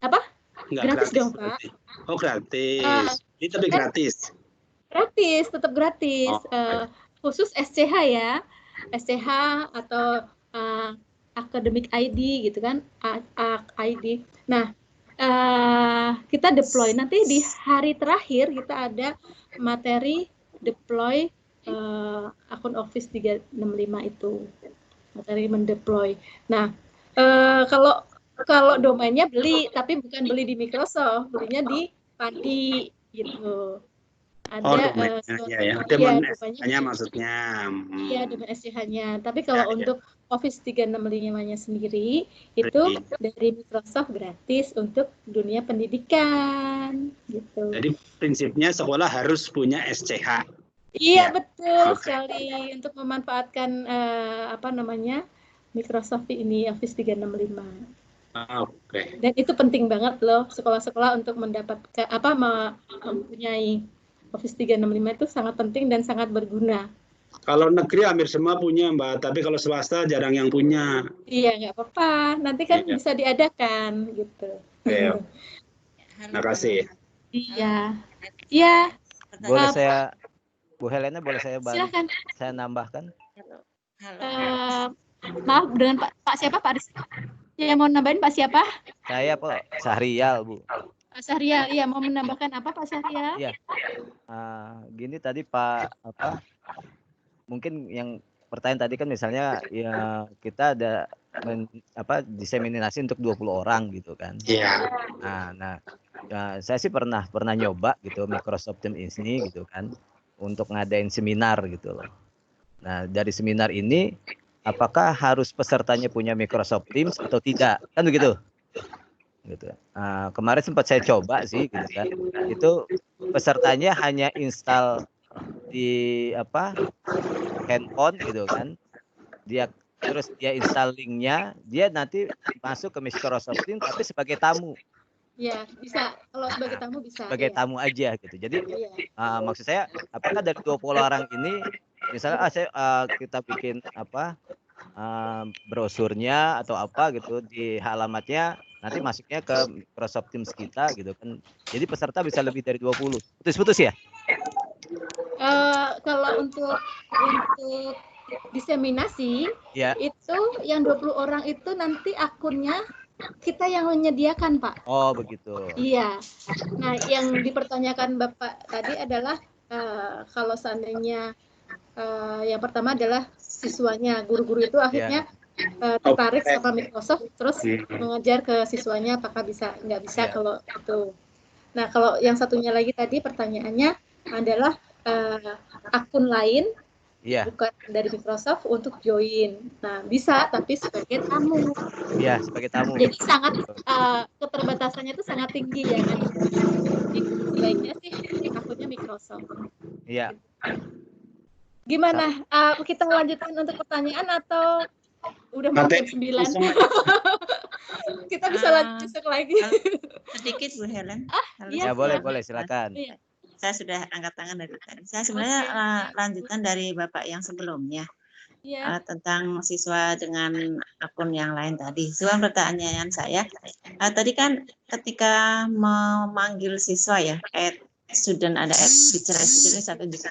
apa? Gratis dong, Pak. Oh, gratis. Ini tapi gratis. Gratis, tetap gratis. Khusus SCH ya. SCH atau Academic ID gitu kan, ID. Nah, kita deploy nanti di hari terakhir kita ada materi deploy akun Office 365 itu, materi mendeploy. Nah, kalau domainnya beli, tapi bukan beli di Microsoft, belinya di Padi gitu. Ada domainnya maksudnya. Iya, domain SCH-nya. Tapi kalau untuk Office 365-nya sendiri itu dari Microsoft gratis untuk dunia pendidikan gitu. Jadi prinsipnya sekolah harus punya SCH. Iya, betul sekali untuk memanfaatkan Microsoft ini Office 365. Dan itu penting banget loh sekolah-sekolah untuk mendapatkan mempunyai Office 365 itu sangat penting dan sangat berguna. Kalau negeri hampir semua punya, Mbak, tapi kalau swasta jarang yang punya. Iya, nggak apa-apa. Nanti kan bisa diadakan gitu. Terima kasih. Iya. Iya. Boleh saya, Bu Helena, boleh saya bantu? Silakan. Saya nambahkan. Maaf, dengan Pak siapa, Pak Rizky? Ya, mau nambahin Pak siapa? Saya Pak Syahrial, Bu. Pak Syahrial, iya, mau menambahkan apa Pak Syahrial? Iya. Gini tadi Pak mungkin yang pertanyaan tadi kan misalnya ya kita ada diseminasi untuk 20 orang gitu kan. Iya. Nah, saya sih pernah nyoba gitu Microsoft Teams ini gitu kan untuk ngadain seminar gitu loh. Nah, dari seminar ini apakah harus pesertanya punya Microsoft Teams atau tidak? Kan begitu. Gitu. Kemarin sempat saya coba sih gitu kan. Itu pesertanya hanya install di handphone gitu kan. Terus dia install linknya, dia nanti masuk ke Microsoft Teams tapi sebagai tamu. Iya, bisa. Kalau sebagai tamu bisa. Sebagai tamu aja gitu. Jadi maksud saya apakah dari 20 orang ini misalnya kita bikin brosurnya atau apa gitu di alamatnya nanti masuknya ke Microsoft Teams kita gitu kan. Jadi peserta bisa lebih dari 20. Putus-putus ya? Kalau untuk diseminasi itu yang 20 orang itu nanti akunnya kita yang menyediakan, Pak. Oh, begitu. Iya. Nah, yang dipertanyakan Bapak tadi adalah kalau seandainya yang pertama adalah siswanya, guru-guru itu akhirnya tertarik sama Microsoft, terus mengajar ke siswanya apakah bisa, nggak bisa kalau itu. Nah, kalau yang satunya lagi tadi pertanyaannya adalah akun lain, bukan dari Microsoft untuk join. Nah, bisa, tapi sebagai tamu. Iya, sebagai tamu. Jadi sangat keterbatasannya itu sangat tinggi ya kan. Jadi sebaiknya sih akunnya Microsoft. Iya. Gimana? Kita lanjutkan untuk pertanyaan atau udah mau jam 9? Kita bisa lanjut besok lagi. Sedikit Bu Helen. Halo, iya, Ya boleh silakan. Iya. Saya sudah angkat tangan dari tadi. Saya sebenarnya lanjutan dari Bapak yang sebelumnya. Iya. Tentang siswa dengan akun yang lain tadi. Soal pertanyaan saya, tadi kan ketika memanggil siswa ya, add student, ada add bicara student ini satu bisa.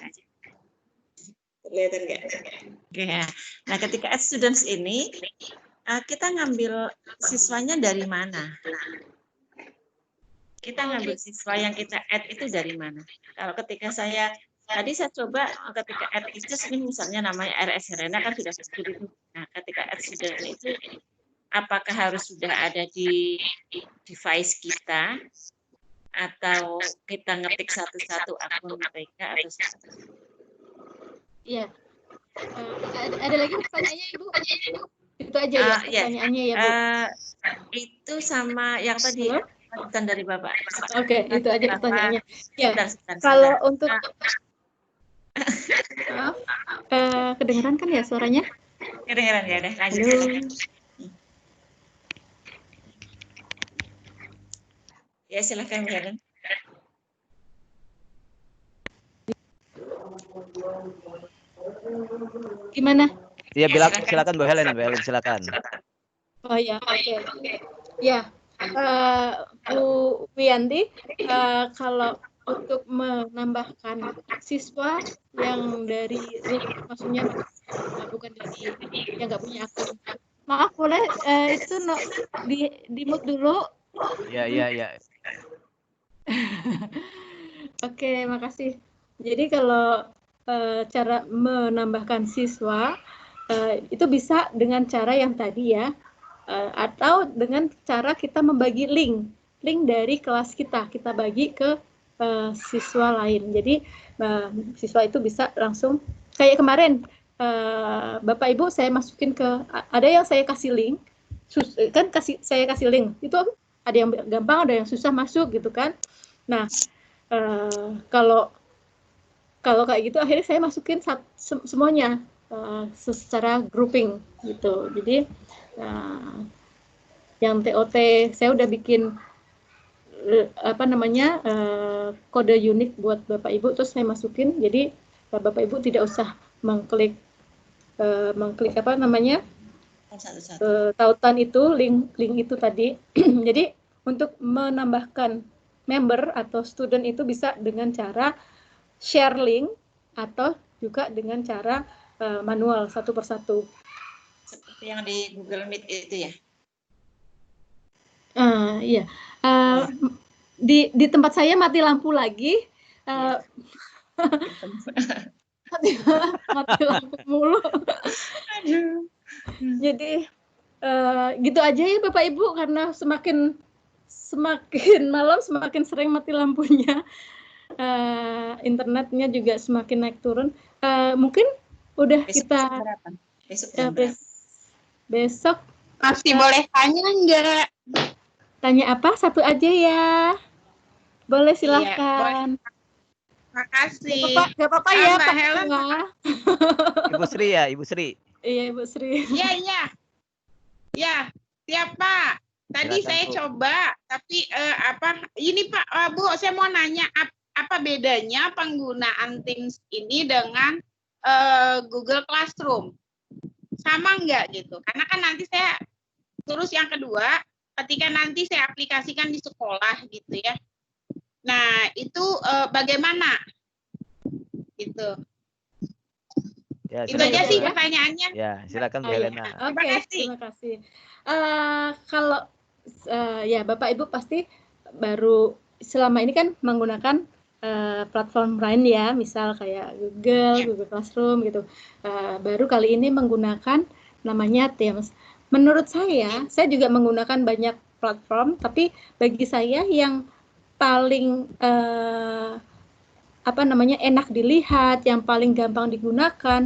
Kelihatan nggak? Oke, nah ketika add students ini, kita ngambil siswanya dari mana? Kita ngambil siswa yang kita add itu dari mana? Kalau ketika tadi saya coba ketika add itu ini misalnya namanya RS Helena kan sudah seperti itu. Nah, ketika add student itu apakah harus sudah ada di device kita atau kita ngetik satu-satu akun mereka atau seperti? Iya. Ada lagi pertanyaannya Ibu? Itu aja ya pertanyaannya ya Bu. Itu sama yang tadi bukan dari Bapak. Oke, itu aja pertanyaannya. Ya. Sebentar. Kalau untuk maaf, kedengeran kan ya suaranya? Kedengeran ya, udah lanjut. Halo. Ya silakan Bu Helen. Gimana? Iya, silakan Bu Helen, silakan. Oh ya, oke. Ya, Bu Wiyanti, kalau untuk menambahkan siswa yang dari maksudnya bukan dari yang nggak punya akun. Maaf, boleh itu di mute dulu. Iya. Oke, makasih. Jadi kalau cara menambahkan siswa itu bisa dengan cara yang tadi ya, atau dengan cara kita membagi link dari kelas kita bagi ke siswa lain. Jadi siswa itu bisa langsung kayak kemarin Bapak Ibu saya masukin ke, ada yang saya kasih link, saya kasih link itu ada yang gampang, ada yang susah masuk gitu kan. Nah kalau kayak gitu akhirnya saya masukin semuanya secara grouping gitu. Jadi yang TOT saya udah bikin kode unik buat Bapak Ibu, terus saya masukin. Jadi Bapak Ibu tidak usah mengklik tautan itu, link itu tadi. Jadi untuk menambahkan member atau student itu bisa dengan cara share link atau juga dengan cara manual satu persatu. Seperti yang di Google Meet itu ya? Iya. Di tempat saya mati lampu lagi. Mati lampu mulu. Jadi gitu aja ya Bapak Ibu, karena semakin malam semakin sering mati lampunya. Internetnya juga semakin naik turun. Mungkin udah besok masih boleh tanya enggak? Tanya apa? Satu aja ya. Boleh, silahkan. Makasih. Gak apa-apa ya Mbak Pak Helen. Ibu Sri ya, Ibu Sri. Iya Ibu Sri. Iya. Ya, siap Pak. Tadi Silakan, saya Bu. coba, tapi ini Pak, Bu, saya mau nanya apa bedanya penggunaan Teams ini dengan Google Classroom? Sama enggak gitu? Karena kan nanti saya terus yang kedua, ketika nanti saya aplikasikan di sekolah gitu ya. Nah, itu bagaimana? Gitu. Ya, Itu aja silakan, sih Bu. pertanyaannya. Ya, silakan Bu Helena. Oke, terima kasih. Kalau ya Bapak Ibu pasti baru selama ini kan menggunakan platform lain ya, misal kayak Google Classroom gitu. Baru kali ini menggunakan namanya Teams. Menurut saya juga menggunakan banyak platform, tapi bagi saya yang paling enak dilihat, yang paling gampang digunakan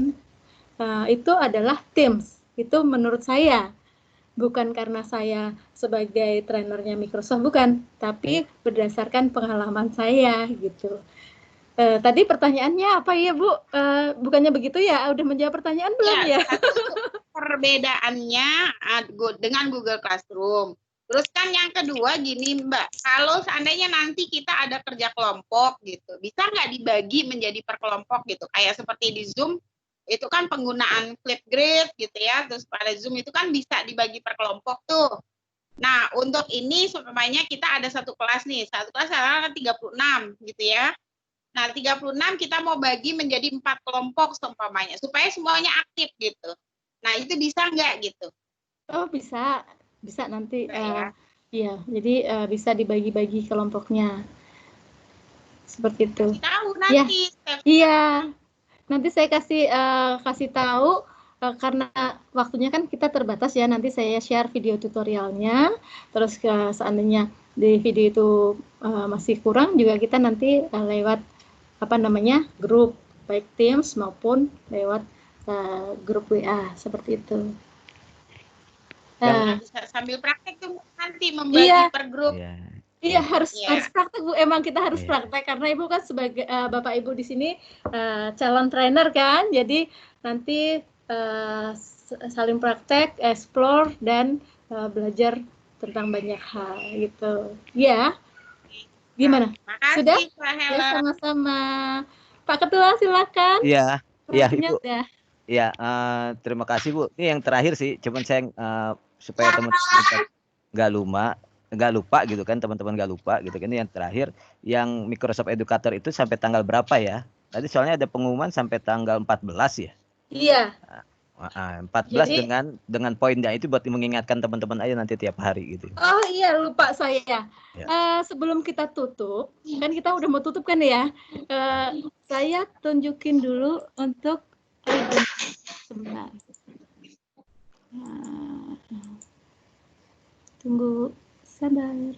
itu adalah Teams. Itu menurut saya. bukan karena saya sebagai trainernya Microsoft, bukan, tapi berdasarkan pengalaman saya gitu. Tadi pertanyaannya apa ya Bu? Bukannya begitu ya? Udah menjawab pertanyaan belum ya? Satu itu perbedaannya dengan Google Classroom. Terus kan yang kedua gini Mbak, kalau seandainya nanti kita ada kerja kelompok gitu, bisa nggak dibagi menjadi per kelompok gitu? Kayak seperti di Zoom, itu kan penggunaan Flipgrid gitu ya, terus pada Zoom itu kan bisa dibagi per kelompok tuh. Nah, untuk ini supaya kita ada satu kelas nih, satu kelas adalah 36 gitu ya. Nah, 36 kita mau bagi menjadi 4 kelompok seumpamanya, supaya semuanya aktif gitu. Nah, itu bisa nggak gitu? Oh, bisa nanti. Ya. Iya, jadi bisa dibagi-bagi kelompoknya. Seperti itu. Tahu nanti. Iya. Nanti saya kasih tahu karena waktunya kan kita terbatas ya. Nanti saya share video tutorialnya. Terus seandainya di video itu masih kurang juga kita nanti lewat grup baik Teams maupun lewat grup WA seperti itu. Bisa sambil praktek tuh nanti membagi per grup. Iya harus praktek Bu. Emang kita harus praktek karena Ibu kan sebagai Bapak Ibu di sini calon trainer kan. Jadi nanti saling praktek, explore dan belajar tentang banyak hal gitu. Ya. Gimana? Makasih, Sudah? Pak Helen. Ya, sama-sama. Pak Ketua silakan. Iya, Ibu. Udah. Ya, terima kasih Bu. Ini yang terakhir sih, cuman saya supaya teman-teman nggak lupa gitu kan, teman-teman nggak lupa gitu kan. Ini yang terakhir, yang Microsoft Educator itu sampai tanggal berapa ya? Tadi soalnya ada pengumuman sampai tanggal 14 ya. Iya. 14 jadi, dengan poinnya itu buat mengingatkan teman-teman aja nanti tiap hari gitu. Oh iya, lupa saya. Ya. Sebelum kita tutup, kan kita udah mau tutup kan ya. Saya tunjukin dulu untuk sebentar. Tunggu, sabar.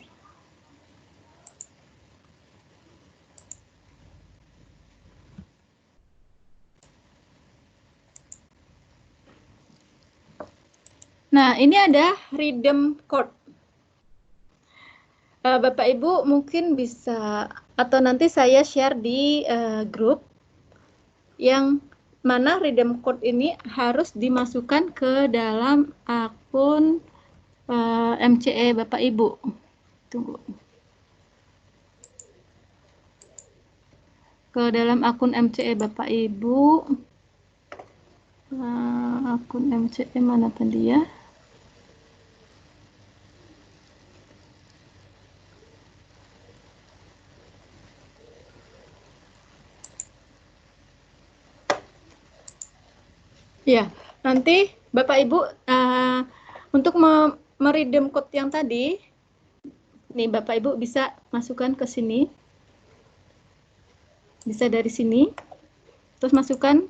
Nah, ini ada Rhythm Code. Bapak Ibu mungkin bisa, atau nanti saya share di grup yang mana Rhythm Code ini harus dimasukkan ke dalam akun MCE Bapak Ibu. Tunggu. Ke dalam akun MCE Bapak Ibu. Akun MCE mana tadi ya? Ya, nanti Bapak Ibu untuk meredeem code yang tadi, nih Bapak Ibu bisa masukkan ke sini, bisa dari sini, terus masukkan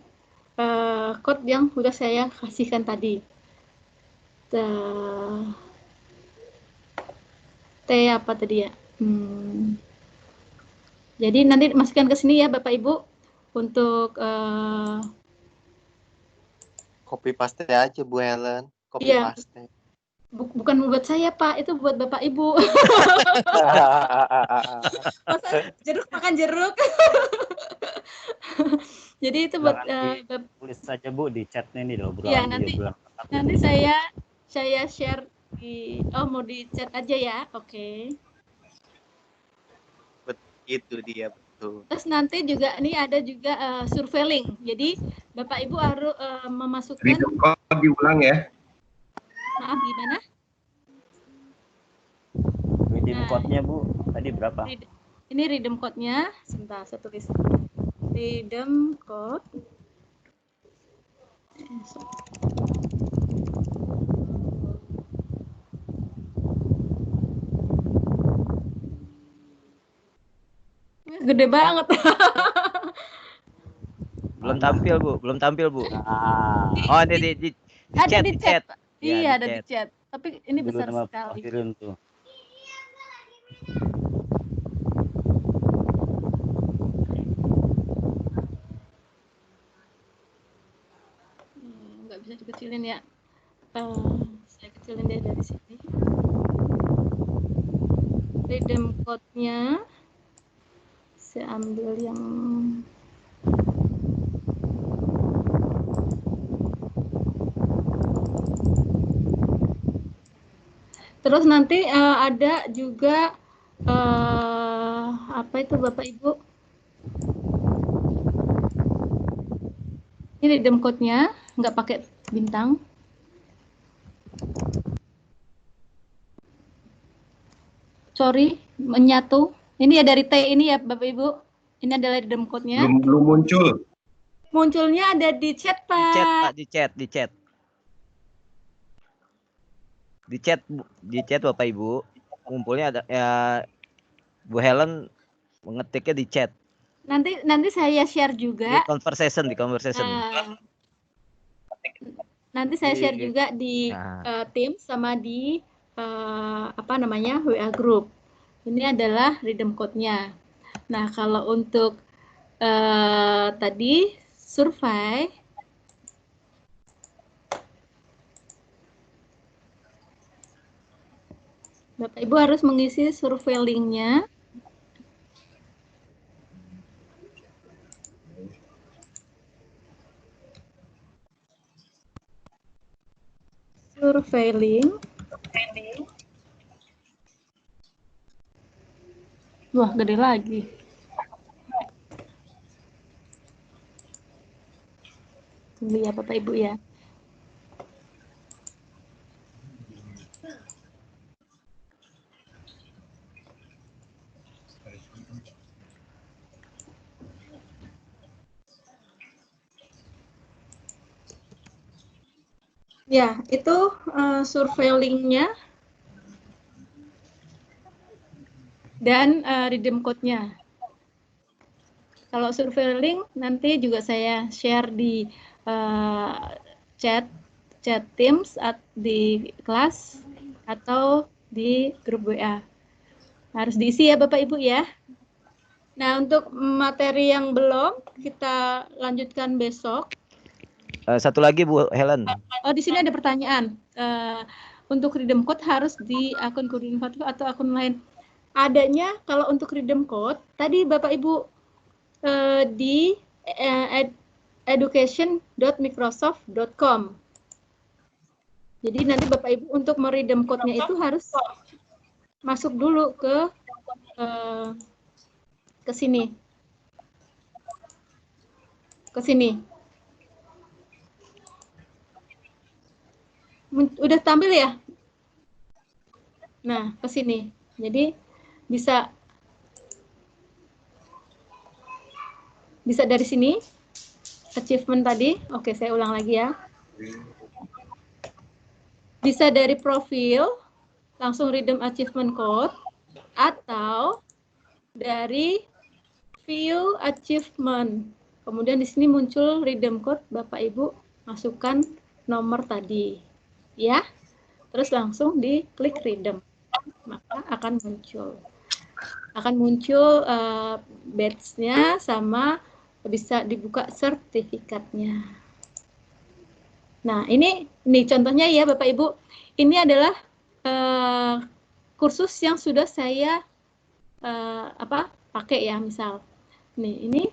code yang sudah saya kasihkan tadi. T apa tadi ya? Jadi nanti masukkan ke sini ya Bapak Ibu untuk copy paste aja Bu Helen, copy paste. Bukan buat saya Pak, itu buat Bapak Ibu. Masa jeruk makan jeruk. Jadi itu buat tulis saja Bu di chatnya ini loh. Ya nanti saya share di mau di chat aja ya, oke. Itu dia betul. Terus nanti juga ini ada juga surveiling. Jadi Bapak Ibu harus memasukkan. Rhythm code diulang ya. Maaf gimana? Rhythm code-nya Bu tadi berapa? Ini rhythm code-nya. Sebentar saya tulis. Rhythm code. Gede banget. Belum tampil Bu. Oh, ada di chat. Iya, ada di chat. Tapi ini besar sekali. Tuh. Nggak bisa dikecilin ya. Saya kecilin deh dari sini. Redeem code-nya saya ambil yang terus nanti ada juga apa itu Bapak Ibu? Ini redeem code-nya nggak pakai bintang. Sorry, menyatu. Ini ya dari T ini ya Bapak Ibu. Ini adalah redeem code-nya. Belum muncul. Munculnya ada di chat, Pak. Di chat, Pak, di chat. Di chat Bapak Ibu. Ngumpulnya ada ya, Bu Helen mengetiknya di chat. Nanti saya share juga. Di conversation. Nanti saya share juga di Teams sama di apa namanya WA group. Ini adalah redeem code-nya. Nah, kalau untuk tadi survei Bapak Ibu harus mengisi survei link-nya. Survei link. Wah, gede lagi. Tunggu ya Bapak Ibu ya. Ya, itu survei link-nya dan redeem code-nya. Kalau survei link nanti juga saya share di chat Teams di kelas atau di grup WA. Harus diisi ya Bapak Ibu ya. Nah, untuk materi yang belum kita lanjutkan besok. Satu lagi Bu Helen. Oh, di sini ada pertanyaan. Untuk redeem code harus di akun Koordinator atau akun lain? Adanya kalau untuk redeem code, tadi Bapak Ibu di education.microsoft.com. Jadi nanti Bapak Ibu untuk meredeem code-nya itu harus masuk dulu ke sini. Ke sini. Udah tampil ya? Nah, ke sini. Jadi bisa dari sini achievement tadi. Oke, saya ulang lagi ya. Bisa dari profil langsung redeem achievement code atau dari view achievement. Kemudian di sini muncul redeem code, Bapak Ibu masukkan nomor tadi. Ya. Terus langsung diklik redeem. Maka akan muncul. Badge-nya sama bisa dibuka sertifikatnya. Nah, ini contohnya ya Bapak Ibu. Ini adalah kursus yang sudah saya pakai ya, misal. Nih, ini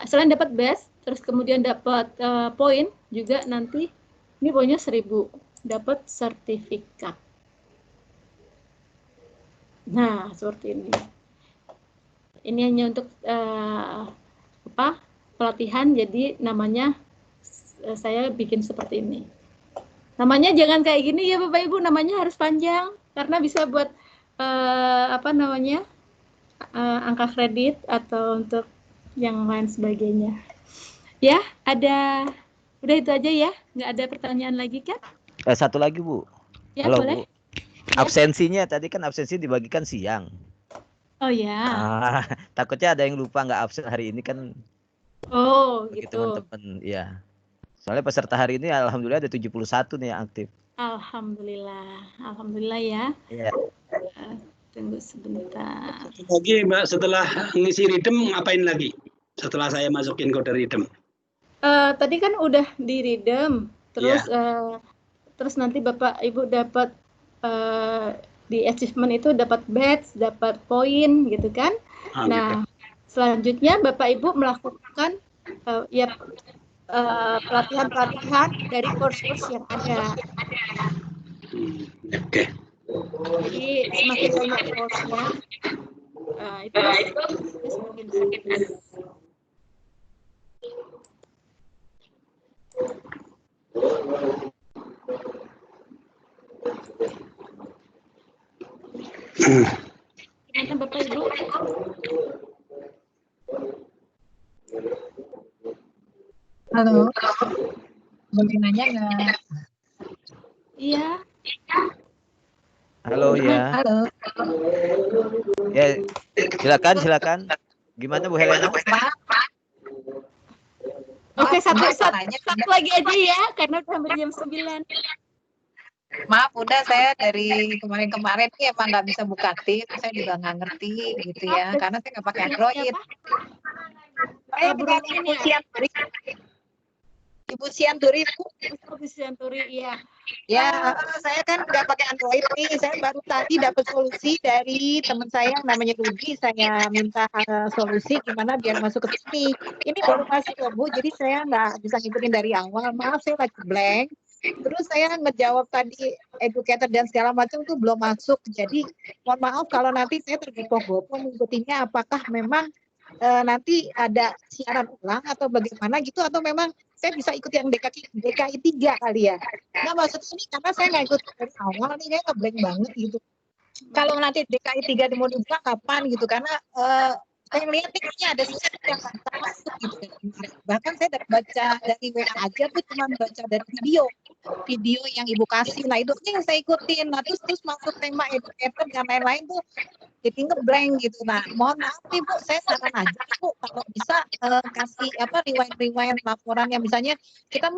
selain dapat badge, terus kemudian dapat poin juga nanti ini poinnya 1000, dapat sertifikat. Nah, seperti ini. Ini hanya untuk pelatihan, jadi namanya saya bikin seperti ini. Namanya jangan kayak gini ya Bapak Ibu, namanya harus panjang karena bisa buat angka kredit atau untuk yang lain sebagainya. Ya, udah itu aja ya, nggak ada pertanyaan lagi kan? Satu lagi Bu. Ya, halo boleh. Bu. Absensinya tadi kan absensi dibagikan siang. Oh ya. Takutnya ada yang lupa nggak absen hari ini kan. Oh bagi gitu. Teman-teman, ya. Soalnya peserta hari ini alhamdulillah ada 71 nih yang aktif. Alhamdulillah ya. Iya. Tunggu sebentar. Lagi Mbak, setelah ngisi redeem ngapain lagi? Setelah saya masukin kode redeem. Tadi kan udah di redeem, terus terus nanti Bapak Ibu dapat di achievement itu dapat badge, dapat poin gitu kan. Nah, selanjutnya Bapak Ibu melakukan pelatihan-pelatihan dari course-course yang ada. Oke. Jadi semakin banyak course-nya, itu semakin bagus. Gimana Bapak Ibu? Halo, boleh nanya nggak? Iya. Halo ya. Halo. Ya, silakan. Gimana Bu Helena? Oke, satu lagi aja ya, karena udah hampir jam 9. Maaf, udah saya dari kemarin nih emang nggak bisa buka tim, saya juga nggak ngerti gitu ya, karena saya nggak pakai Android. Saya dengan Ibu Sianturi, Ibu Sianturi, iya. Ya, saya kan nggak pakai Android nih. Saya baru tadi dapat solusi dari teman saya yang namanya Rudi. Saya minta solusi gimana biar masuk ke sini. Ini baru masuk loh Bu, jadi saya nggak bisa ngikutin dari awal. Maaf, saya lagi blank. Terus saya ngejawab tadi educator dan segala macam tuh belum masuk. Jadi mohon maaf kalau nanti saya tergopoh-gopoh mengikutinya. Apakah memang nanti ada siaran ulang atau bagaimana gitu, atau memang saya bisa ikut yang DKI 3 kali ya. Nah maksud ini karena saya nggak ikut dari awal nih, saya ngeblank banget gitu. Kalau nanti DKI 3 mau dibuka kapan gitu, karena saya lihat nih kayaknya ada sesuatu yang nggak masuk gitu. Bahkan saya baca dari WA aja tuh cuma baca dari video yang Ibu kasih. Nah itu yang saya ikutin. Nah terus masuk tema educator dan lain-lain tuh jadi ngeblank gitu. Nah mohon maaf nih Bu, saya saran aja Bu kalau bisa kasih rewind laporan yang misalnya kita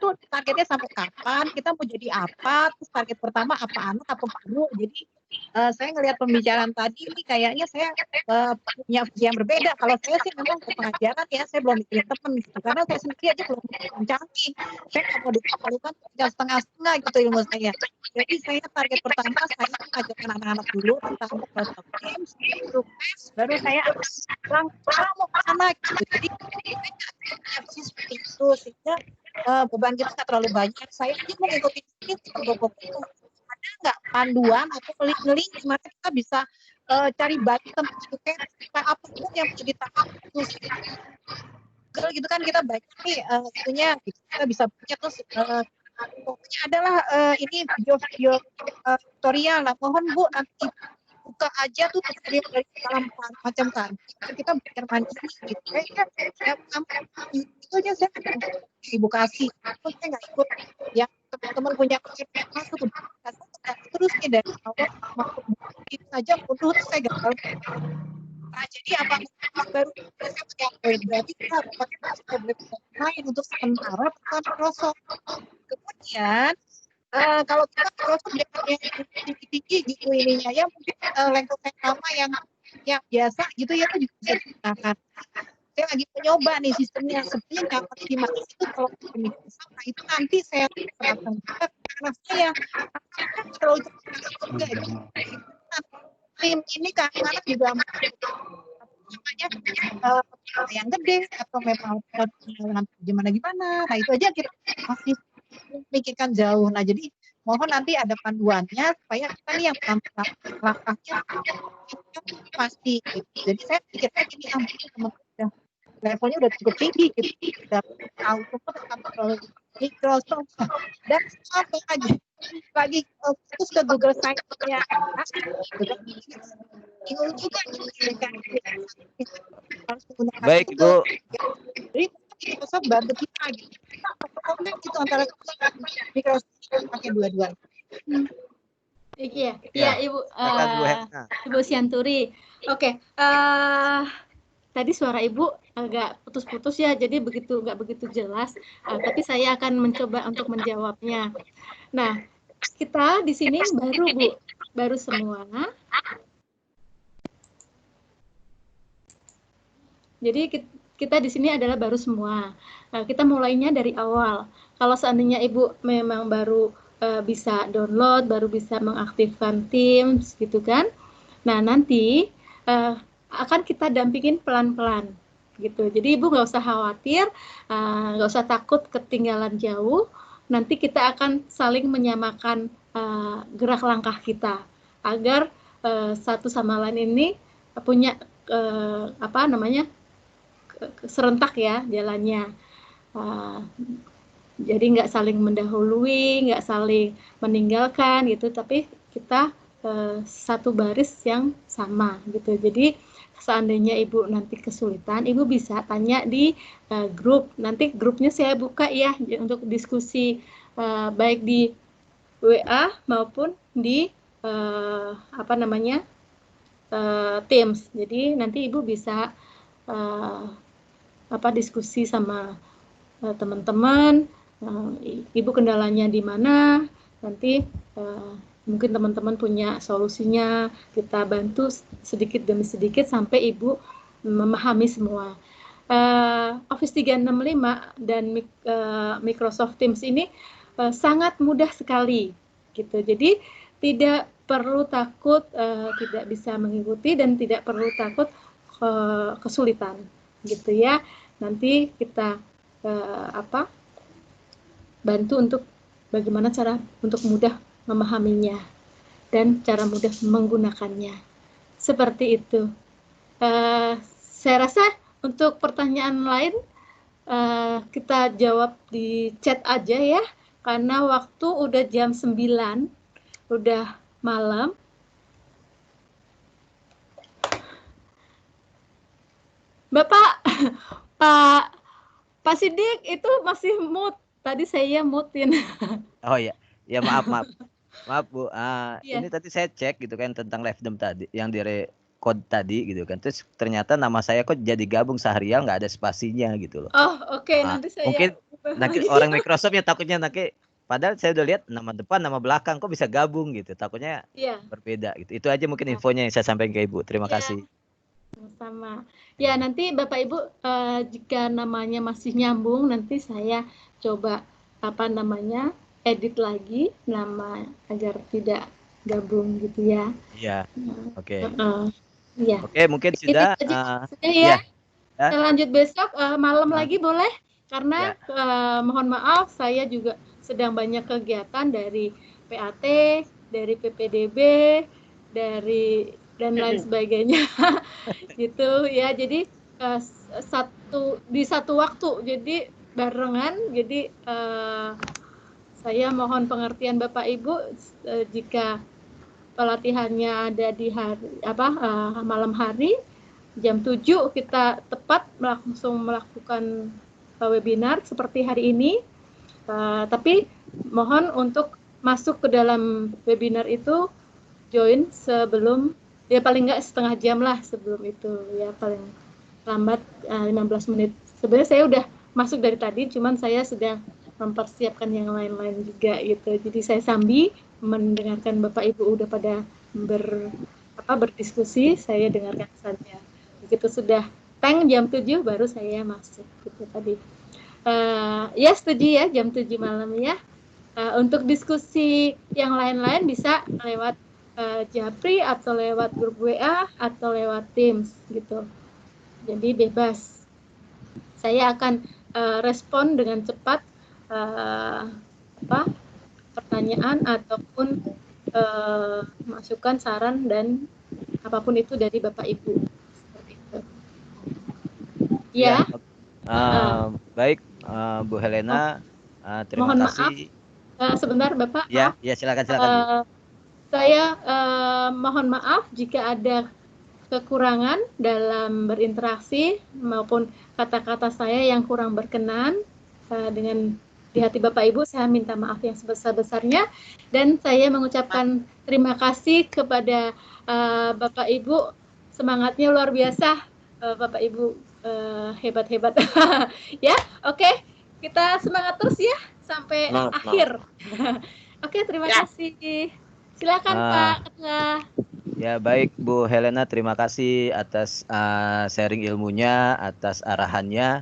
tuh targetnya sampai kapan, kita mau jadi apa, terus target pertama apa anak apa guru. Jadi saya ngelihat pembicaraan tadi ini kayaknya saya punya visi yang berbeda. Kalau saya sih memang ke pengajaran ya, saya belum mikirin teman gitu. Karena saya sendiri aja belum canggih. Saya nggak mau dikembalikan setengah-setengah gitu ilmu saya. Jadi saya target pertama saya mengajarkan anak-anak dulu tentang Microsoft Teams, sukses, baru saya bilang mau ke sana gitu. Jadi saya visi seperti itu sehingga beban kita nggak terlalu banyak. Saya aja mau ngikutin ini itu. Ada nggak panduan atau link gimana kita bisa cari button supaya apapun yang menjadi tahap khusus gitu kan, kita baca nih itunya kita bisa punya terus pokoknya adalah ini video tutorial lah. Mohon Bu nanti buka aja tuh tutorial dari dalam macam kan kita belajar mandiri gitu. Saya itu aja saya Ibu kasih, terus saya nggak ikut yang teman-teman punya masuk terus nih dari awal masuk itu aja mundur saya gagal. Nah jadi apa baru saya pakai Android, berarti kita harus pakai tablet lain untuk sementara bukan Microsoft. Kemudian kalau kita Microsoft yang tinggi gitu ininya ya mungkin lengkap lama yang biasa gitu ya itu juga bisa digunakan. Saya lagi mencoba nih sistemnya sebenarnya nggak optimal itu kalau Microsoft itu nanti saya terapkan juga karena saya terlalu cepat juga tim ini kadang-kadang juga namanya yang gede atau memang gimana. Nah itu aja kita masih mikirkan jauh. Nah jadi mohon nanti ada panduannya supaya kita nih yang langkahnya pasti gitu. Jadi saya pikirnya gini, teman-teman levelnya udah cukup tinggi gitu, udah tahu tentang Microsoft dan apa lagi fokus ke Google Site-nya bingung juga harus menggunakan Baik Ibu. Jadi Microsoft bantu kita gitu. Konten gitu antara Microsoft pakai dua-duanya. Iya Ibu. Ibu Sianturi. Oke. Tadi suara Ibu agak putus-putus ya, jadi nggak begitu jelas. Tapi saya akan mencoba untuk menjawabnya. Nah, kita di sini baru semua. Jadi kita di sini adalah baru semua. Kita mulainya dari awal. Kalau seandainya Ibu memang baru bisa download, baru bisa mengaktifkan Teams gitu kan. Nah, nanti akan kita dampingin pelan-pelan gitu. Jadi Ibu nggak usah khawatir, nggak usah takut ketinggalan jauh. Nanti kita akan saling menyamakan gerak langkah kita agar satu sama lain ini punya serentak ya jalannya. Jadi nggak saling mendahului, nggak saling meninggalkan gitu, tapi kita satu baris yang sama gitu. Jadi seandainya Ibu nanti kesulitan, Ibu bisa tanya di grup. Nanti grupnya saya buka ya untuk diskusi baik di WA maupun di Teams. Jadi nanti Ibu bisa diskusi sama teman-teman. Ibu kendalanya di mana, nanti mungkin teman-teman punya solusinya, kita bantu sedikit demi sedikit sampai Ibu memahami semua. Office 365 dan Microsoft Teams ini sangat mudah sekali gitu. Jadi tidak perlu takut tidak bisa mengikuti dan tidak perlu takut kesulitan gitu ya. Nanti kita bantu untuk bagaimana cara untuk mudah memahaminya dan cara mudah menggunakannya. Seperti itu. Saya rasa untuk pertanyaan lain kita jawab di chat aja ya, karena waktu udah jam 9, udah malam. Bapak, Pak Sidik itu masih mute. Tadi saya mutin. Oh ya, ya maaf Bu. Iya. Ini tadi saya cek gitu kan tentang Livedem tadi, yang di code tadi gitu kan. Terus ternyata nama saya kok jadi gabung Sahrial, nggak ada spasinya gitu loh. Oh oke, nanti saya Mungkin nanti orang Microsoft ya takutnya nanti, padahal saya udah lihat nama depan, nama belakang kok bisa gabung gitu. Takutnya berbeda gitu. Itu aja mungkin infonya yang saya sampaikan ke Ibu. Terima kasih. Sama. Ya nanti Bapak Ibu jika namanya masih nyambung, nanti saya coba edit lagi nama agar tidak gabung gitu ya. Iya. Oke. Iya. Oke, mungkin sudah. Ya. Kita lanjut besok malam lagi boleh? Karena mohon maaf saya juga sedang banyak kegiatan dari PAT, dari PPDB, dan lain sebagainya gitu ya. Jadi di satu waktu, jadi barengan. Jadi saya mohon pengertian Bapak Ibu jika pelatihannya ada di malam hari jam 7 kita tepat langsung melakukan webinar seperti hari ini. Tapi mohon untuk masuk ke dalam webinar itu join sebelum, ya paling nggak setengah jam lah sebelum itu ya, paling lambat 15 menit. Sebenarnya saya udah masuk dari tadi, cuman saya sedang mempersiapkan yang lain-lain juga gitu. Jadi saya sambil mendengarkan Bapak Ibu udah pada berdiskusi, saya dengarkan saja. Begitu sudah teng jam 7 baru saya masuk gitu tadi. Ya setuju ya jam 7 malam ya. Untuk diskusi yang lain-lain bisa lewat Japri atau lewat grup WA atau lewat Teams gitu. Jadi bebas. Saya akan respon dengan cepat pertanyaan ataupun masukan, saran dan apapun itu dari Bapak Ibu. Seperti itu. Ya. Baik, Bu Helena. Terima kasih. Maaf, sebentar Bapak. Ya, silakan. Saya mohon maaf jika ada kekurangan dalam berinteraksi maupun kata-kata saya yang kurang berkenan dengan di hati Bapak Ibu. Saya minta maaf yang sebesar-besarnya dan saya mengucapkan terima kasih kepada Bapak Ibu, semangatnya luar biasa. Bapak Ibu hebat-hebat. Ya, oke. Kita semangat terus ya sampai akhir. Oke, terima kasih. Silakan Pak Ketua. Ya baik Bu Helena, terima kasih atas sharing ilmunya, atas arahannya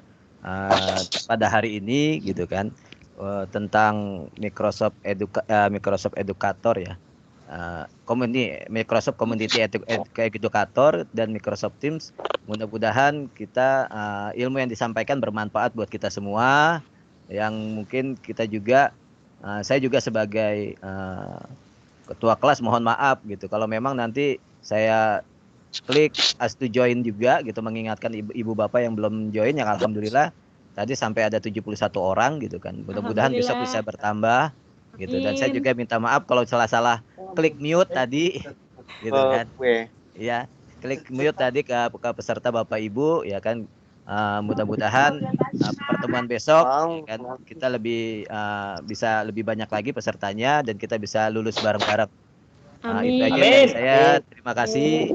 pada hari ini gitu kan. tentang Microsoft Educator ya. Microsoft Community Educator dan Microsoft Teams. Mudah-mudahan kita ilmu yang disampaikan bermanfaat buat kita semua. Yang mungkin kita juga, saya juga sebagai ketua kelas mohon maaf gitu. Kalau memang nanti saya klik as to join juga gitu, mengingatkan ibu bapak yang belum join, yang alhamdulillah tadi sampai ada 71 orang gitu kan. Mudah-mudahan besok bisa bertambah gitu. Dan saya juga minta maaf kalau salah-salah klik mute tadi gitu kan. Ya, klik mute tadi ke peserta Bapak Ibu ya kan. Mudah-mudahan pertemuan besok kan kita bisa lebih banyak lagi pesertanya dan kita bisa lulus bareng-bareng. Itu aja dari saya. Terima kasih.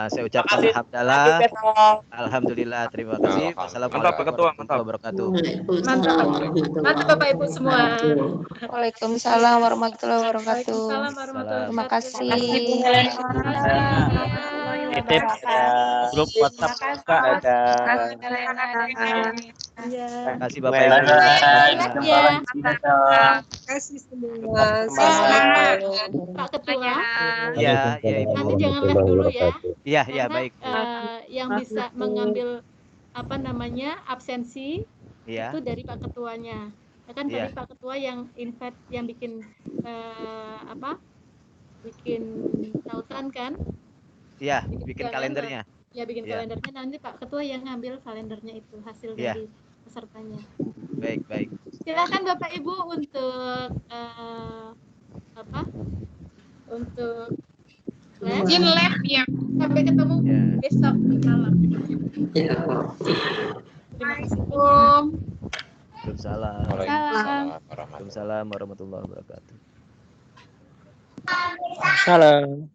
Saya ucapkan alhamdulillah. Terima kasih. Wassalamualaikum warahmatullahi wabarakatuh. Mantap Bapak Ibu semua. Waalaikumsalam warahmatullahi wabarakatuh. Terima kasih. Titip grup WhatsApp buka. Terima kasih Bapak Ibu. Terima kasih semua. Pak Ketua. Ya, Ibu. Nanti jangan live dulu ya. Iya, baik. Yang bisa mengambil absensi itu dari Pak Ketuanya. Kan tadi Pak Ketua yang invite, yang bikin bikin tautan kan? Iya, bikin kalendernya. Ya, bikin kalendernya. Nanti Pak Ketua yang ngambil kalendernya itu hasil dari pesertanya. Baik. Silakan Bapak Ibu untuk untuk izin live ya. Sampai ketemu besok malam. Terima kasih. Waalaikumsalam warahmatullahi wabarakatuh. Salam.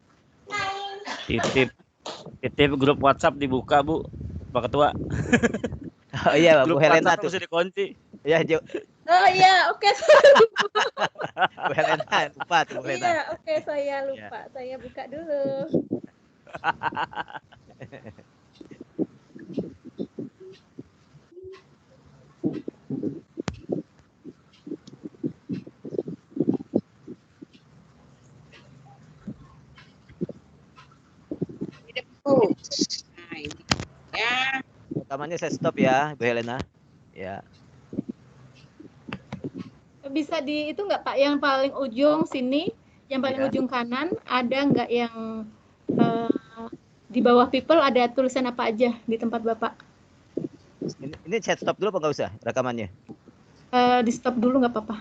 Titip grup WhatsApp dibuka, Bu. Pak Ketua. Oh iya, Bu Helena tuh bisa dikunci. Ya, Jo. Oh iya, oke. Bu Helena lupa tuh, Bu Helena. Iya, oke, saya lupa. Saya buka dulu. Ya. Rekamannya saya stop ya, Bu Helena. Ya. Bisa di itu nggak Pak, yang paling ujung sini, yang paling ujung kanan, ada nggak yang di bawah people ada tulisan apa aja di tempat Bapak? Ini saya stop dulu apa nggak usah rekamannya? Di stop dulu nggak apa-apa.